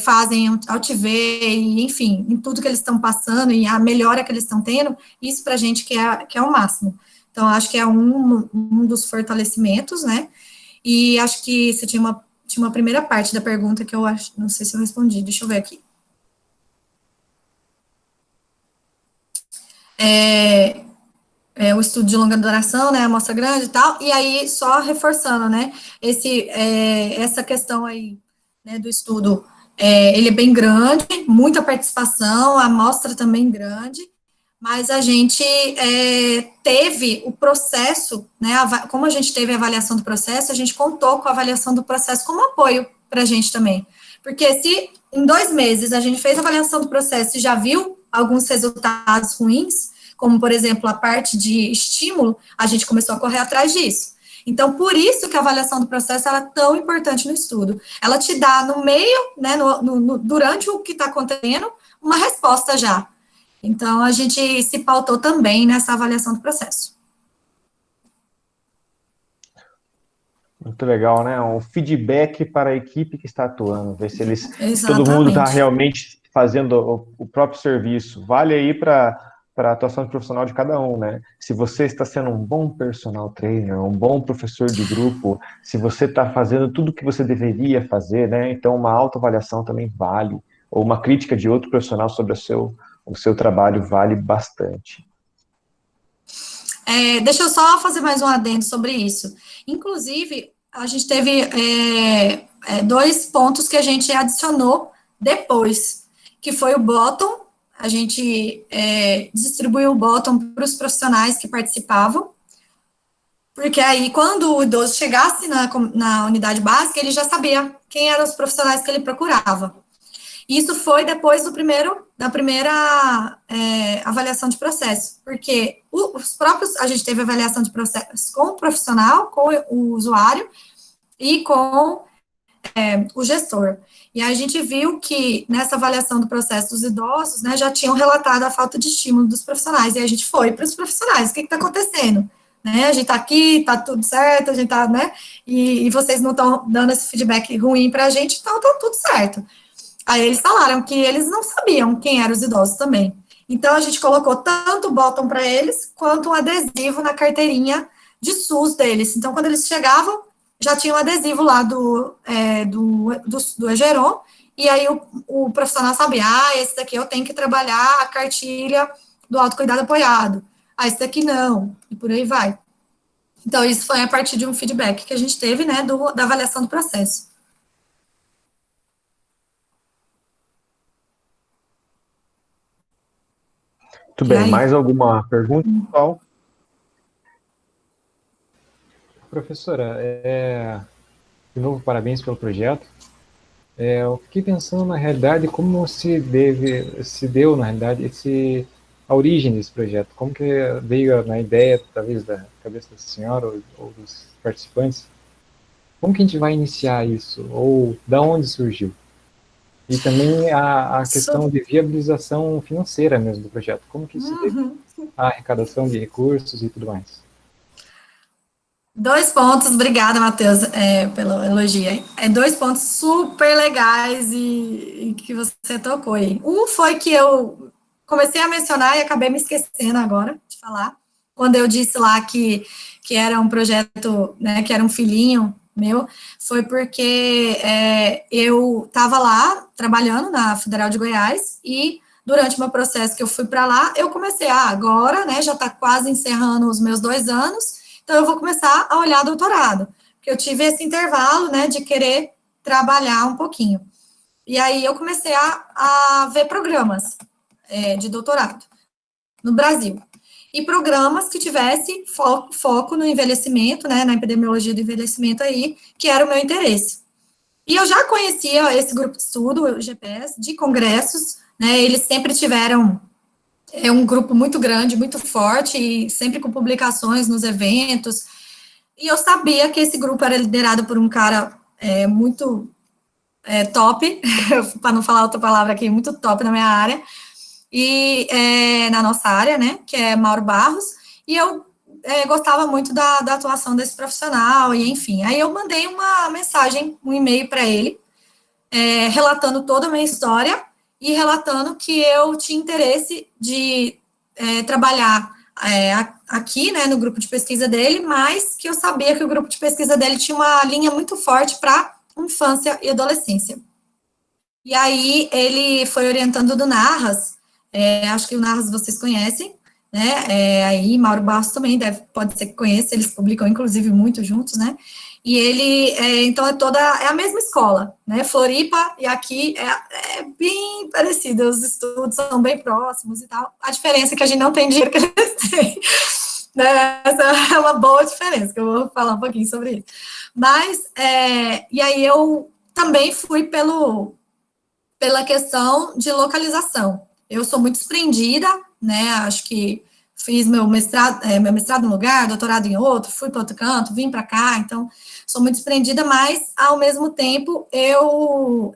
fazem ao te ver, e, enfim, em tudo que eles estão passando, e a melhora que eles estão tendo, isso para a gente que é o máximo. Então, acho que é um dos fortalecimentos, né? E acho que você tinha uma primeira parte da pergunta que eu acho, não sei se eu respondi, deixa eu ver aqui. O estudo de longa duração, né, amostra grande e tal, e aí só reforçando, né, essa questão aí, né, do estudo, ele é bem grande, muita participação, a amostra também grande, mas a gente teve o processo, né, como a gente teve a avaliação do processo, a gente contou com a avaliação do processo como apoio para a gente também, porque se em 2 meses a gente fez a avaliação do processo e já viu alguns resultados ruins, como, por exemplo, a parte de estímulo, a gente começou a correr atrás disso. Então, por isso que a avaliação do processo ela é tão importante no estudo. Ela te dá no meio, né, durante o que está acontecendo, uma resposta já. Então, a gente se pautou também nessa avaliação do processo. Muito legal, né? Um feedback para a equipe que está atuando, ver se todo mundo está Exatamente. realmente fazendo o próprio serviço. Vale aí para a atuação profissional de cada um, né? Se você está sendo um bom personal trainer, um bom professor de grupo, se você está fazendo tudo o que você deveria fazer, né? Então, uma autoavaliação também vale, ou uma crítica de outro profissional sobre o seu trabalho vale bastante. Deixa eu só fazer mais um adendo sobre isso. Inclusive, a gente teve 2 pontos que a gente adicionou depois, que foi o bottom. A gente distribuiu o bottom para os profissionais que participavam, porque aí, quando o idoso chegasse na unidade básica, ele já sabia quem eram os profissionais que ele procurava. Isso foi depois da primeira avaliação de processo, porque a gente teve avaliação de processo com o profissional, com o usuário e com o gestor. E a gente viu que nessa avaliação do processo dos idosos, né, já tinham relatado a falta de estímulo dos profissionais, e a gente foi para os profissionais, o que está acontecendo? Né, a gente está aqui, está tudo certo, a gente está, né, e vocês não estão dando esse feedback ruim para a gente, então está tudo certo. Aí eles falaram que eles não sabiam quem eram os idosos também. Então, a gente colocou tanto o bottom para eles, quanto um adesivo na carteirinha de SUS deles. Então, quando eles chegavam, já tinha um adesivo lá do Egeron, e aí o profissional sabia, esse daqui eu tenho que trabalhar a cartilha do autocuidado apoiado. Esse daqui não, e por aí vai. Então, isso foi a partir de um feedback que a gente teve, né, da avaliação do processo. Muito bem, mais alguma pergunta, pessoal? Professora, de novo, parabéns pelo projeto. Eu fiquei pensando, na realidade, como se deu, na realidade, a origem desse projeto. Como que veio na ideia, talvez, da cabeça da senhora ou dos participantes? Como que a gente vai iniciar isso? Ou da onde surgiu? E também a questão de viabilização financeira mesmo do projeto. Como que se deu a arrecadação de recursos e tudo mais? 2 pontos, obrigada, Matheus, pelo elogio. 2 pontos super legais e que você tocou aí. Um foi que eu comecei a mencionar e acabei me esquecendo agora de falar, quando eu disse lá que era um projeto, né, que era um filhinho meu, foi porque eu estava lá trabalhando na Federal de Goiás e durante o meu processo que eu fui para lá, eu comecei, agora, né, já está quase encerrando os meus 2 anos, então eu vou começar a olhar doutorado, porque eu tive esse intervalo, né, de querer trabalhar um pouquinho. E aí eu comecei a ver programas de doutorado no Brasil. E programas que tivesse foco no envelhecimento, né, na epidemiologia do envelhecimento aí, que era o meu interesse. E eu já conhecia esse grupo de estudo, o GPS, de congressos, né, eles sempre tiveram um grupo muito grande, muito forte, e sempre com publicações nos eventos, e eu sabia que esse grupo era liderado por um cara muito top, para não falar outra palavra aqui, muito top na minha área, e na nossa área, né, que é Mauro Barros, e eu gostava muito da atuação desse profissional, e enfim, aí eu mandei uma mensagem, um e-mail para ele, relatando toda a minha história, e relatando que eu tinha interesse de trabalhar aqui, né, no grupo de pesquisa dele, mas que eu sabia que o grupo de pesquisa dele tinha uma linha muito forte para infância e adolescência. E aí ele foi orientando do Narras, acho que o Narras vocês conhecem, né, aí Mauro Barros também pode ser que conheça, eles publicam inclusive muito juntos, né, e ele, então é a mesma escola, né, Floripa e aqui é bem parecido, os estudos são bem próximos e tal, a diferença é que a gente não tem dinheiro que eles têm, né, essa é uma boa diferença, que eu vou falar um pouquinho sobre isso, mas, e aí eu também fui pela questão de localização. Eu sou muito desprendida, né, acho que fiz meu mestrado em um lugar, doutorado em outro, fui para outro canto, vim para cá, então, sou muito desprendida, mas, ao mesmo tempo, eu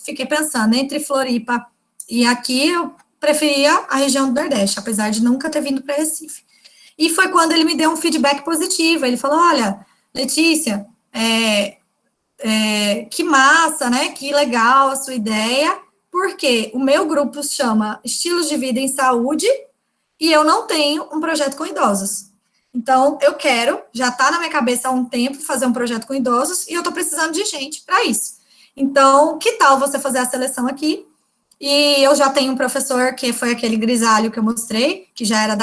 fiquei pensando, entre Floripa e aqui, eu preferia a região do Nordeste, apesar de nunca ter vindo para Recife. E foi quando ele me deu um feedback positivo, ele falou, olha, Letícia, que massa, né, que legal a sua ideia, porque o meu grupo se chama Estilos de Vida em Saúde, e eu não tenho um projeto com idosos. Então, eu quero, já está na minha cabeça há um tempo, fazer um projeto com idosos, e eu estou precisando de gente para isso. Então, que tal você fazer a seleção aqui? E eu já tenho um professor, que foi aquele grisalho que eu mostrei, que já é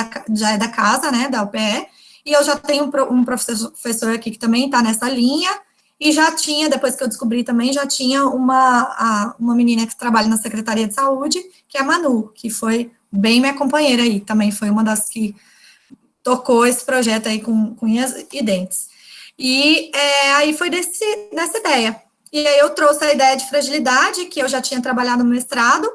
da casa, né, da UPE, e eu já tenho um professor aqui que também está nessa linha, e já tinha, depois que eu descobri também, já tinha uma menina que trabalha na Secretaria de Saúde, que é a Manu, que foi bem minha companheira aí, também foi uma das que tocou esse projeto aí com unhas e dentes. E aí foi dessa ideia. E aí eu trouxe a ideia de fragilidade, que eu já tinha trabalhado no mestrado,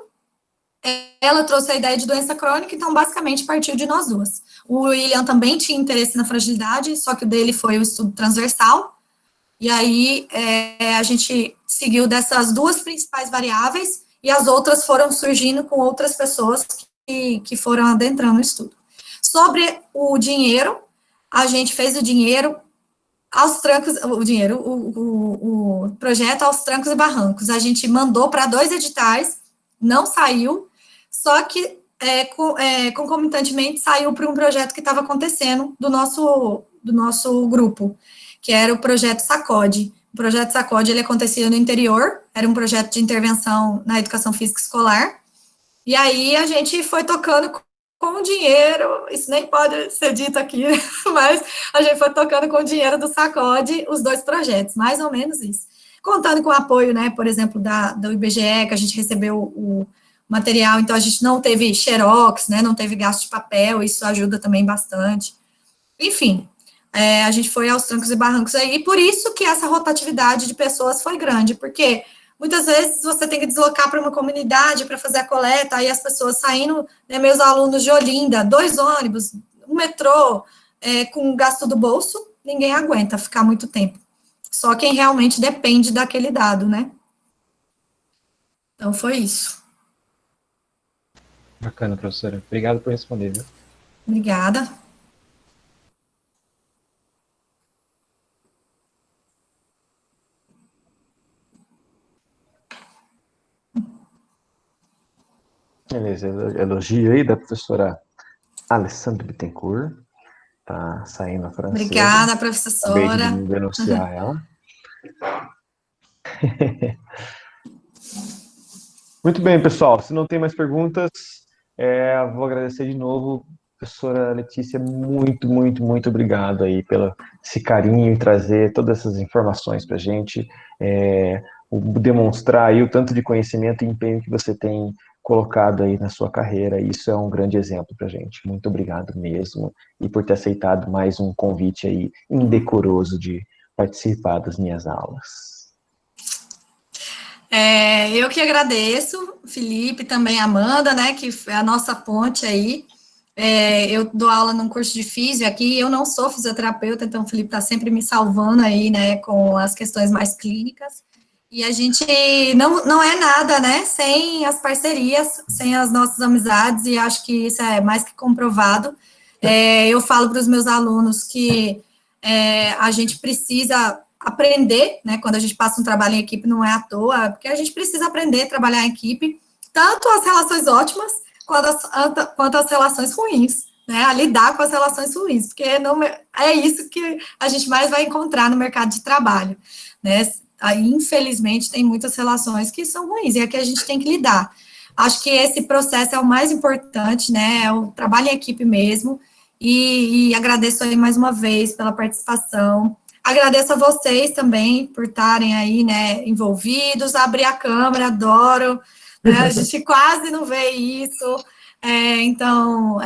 ela trouxe a ideia de doença crônica, então basicamente partiu de nós duas. O William também tinha interesse na fragilidade, só que o dele foi o estudo transversal, e aí a gente seguiu dessas duas principais variáveis, e as outras foram surgindo com outras pessoas que foram adentrando o estudo. Sobre o dinheiro, a gente fez o dinheiro aos trancos, o projeto aos trancos e barrancos. A gente mandou para 2 editais, não saiu, só que concomitantemente saiu para um projeto que estava acontecendo do nosso grupo, que era o projeto Sacode. O projeto Sacode, ele acontecia no interior, era um projeto de intervenção na educação física escolar, e aí a gente foi tocando com o dinheiro, isso nem pode ser dito aqui, mas a gente foi tocando com o dinheiro do Sacode os 2 projetos, mais ou menos isso. Contando com o apoio, né, por exemplo, do IBGE, que a gente recebeu o material, então a gente não teve xerox, né, não teve gasto de papel, isso ajuda também bastante. Enfim, a gente foi aos trancos e barrancos aí, e por isso que essa rotatividade de pessoas foi grande, porque muitas vezes você tem que deslocar para uma comunidade para fazer a coleta, aí as pessoas saindo, né, meus alunos de Olinda, 2 ônibus, um metrô, com gasto do bolso, ninguém aguenta ficar muito tempo. Só quem realmente depende daquele dado, né? Então, foi isso. Bacana, professora. Obrigado por responder, viu? Obrigada. Beleza, elogio aí da professora Alessandra Bittencourt, tá saindo a francesa. Obrigada, Acabei professora. de denunciar ela. Muito bem, pessoal, se não tem mais perguntas, vou agradecer de novo, professora Letícia, muito, muito, muito obrigado aí pelo esse carinho e trazer todas essas informações para a gente, demonstrar aí o tanto de conhecimento e empenho que você tem colocado aí na sua carreira, e isso é um grande exemplo para a gente. Muito obrigado mesmo, e por ter aceitado mais um convite aí indecoroso de participar das minhas aulas. Eu que agradeço, Felipe, também a Amanda, né, que é a nossa ponte aí. Eu dou aula num curso de físio aqui, eu não sou fisioterapeuta, então o Felipe está sempre me salvando aí, né, com as questões mais clínicas. E a gente não é nada, né, sem as parcerias, sem as nossas amizades, e acho que isso é mais que comprovado. Eu falo para os meus alunos que a gente precisa aprender, né, quando a gente passa um trabalho em equipe, não é à toa, porque a gente precisa aprender a trabalhar em equipe, tanto as relações ótimas, quanto as relações ruins, né, a lidar com as relações ruins, porque não, é isso que a gente mais vai encontrar no mercado de trabalho, né, aí, infelizmente, tem muitas relações que são ruins, e é que a gente tem que lidar. Acho que esse processo é o mais importante, né, é o trabalho em equipe mesmo, e agradeço aí mais uma vez pela participação. Agradeço a vocês também por estarem aí, né, envolvidos, abrir a câmera, adoro, né, a gente quase não vê isso, então,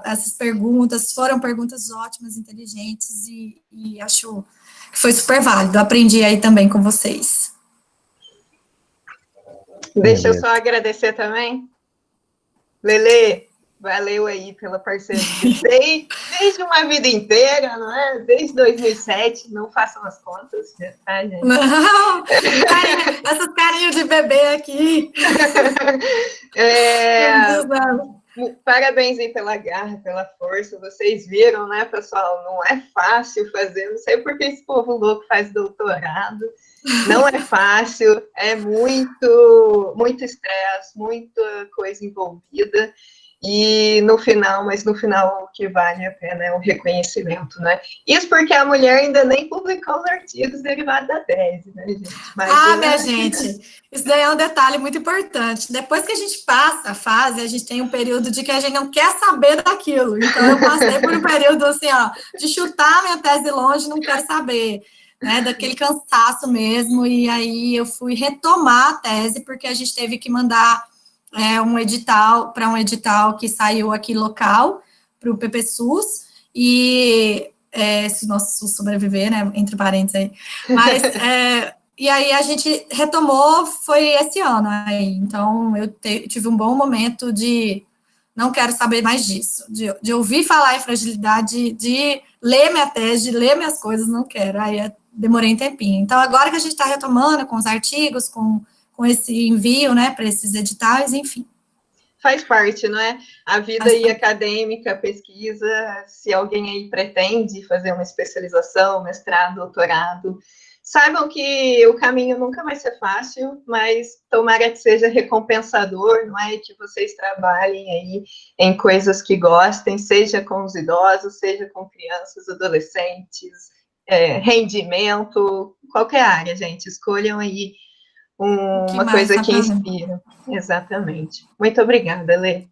essas perguntas foram perguntas ótimas, inteligentes, e acho que foi super válido, aprendi aí também com vocês. Deixa eu só agradecer também. Lele, valeu aí pela parceria desde uma vida inteira, não é? Desde 2007, não façam as contas, tá, gente? Não, essas carinhas de bebê aqui. Parabéns aí pela garra, pela força, vocês viram, né, pessoal? Não é fácil fazer, não sei por que esse povo louco faz doutorado, não é fácil, é muito estresse, muita coisa envolvida, e no final o que vale a pena é o reconhecimento, né? Isso porque a mulher ainda nem publicou os artigos derivados da tese, né, gente? Mas, minha gente, isso daí é um detalhe muito importante. Depois que a gente passa a fase, a gente tem um período de que a gente não quer saber daquilo. Então, eu passei por um período, assim, ó, de chutar minha tese longe, não quero saber, né, daquele cansaço mesmo, e aí eu fui retomar a tese, porque a gente teve que mandar um edital que saiu aqui local, para o PPSUS, e se o nosso SUS sobreviver, né, entre parênteses aí, mas, e aí a gente retomou, foi esse ano aí, então eu tive um bom momento de não quero saber mais disso, de ouvir falar em fragilidade, de ler minha tese, de ler minhas coisas, não quero, aí demorei um tempinho. Então, agora que a gente está retomando com os artigos, com esse envio, né, para esses editais, enfim. Faz parte, não é? A vida aí acadêmica, pesquisa, se alguém aí pretende fazer uma especialização, mestrado, doutorado, saibam que o caminho nunca vai ser fácil, mas tomara que seja recompensador, não é? Que vocês trabalhem aí em coisas que gostem, seja com os idosos, seja com crianças, adolescentes, rendimento, qualquer área, gente, escolham aí uma coisa que inspira. Exatamente. Muito obrigada, Lê.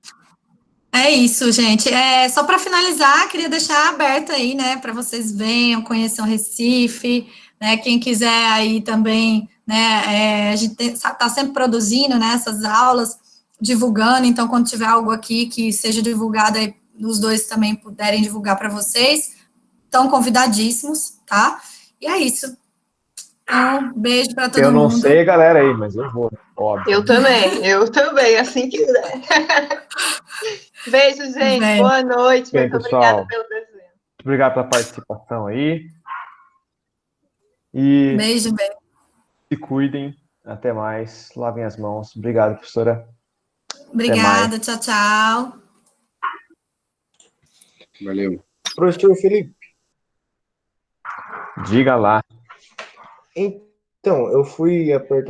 É isso, gente. Só para finalizar, queria deixar aberto aí, né, para vocês venham, conheçam Recife, né, quem quiser aí também, né, a gente está sempre produzindo, né, essas aulas, divulgando, então, quando tiver algo aqui que seja divulgado, aí, os dois também puderem divulgar para vocês, estão convidadíssimos, tá? E é isso. Então, beijo para todo mundo. Eu não sei, galera, aí, mas eu vou, óbvio. Eu também, assim quiser. Beijo, gente. Boa noite. Bem, muito pessoal, obrigada pelo presente. Muito obrigado pela participação aí. E beijo. Se cuidem. Até mais. Lavem as mãos. Obrigado, professora. Obrigada. Tchau, tchau. Valeu. Professor Felipe. Diga lá. Então, eu fui apertar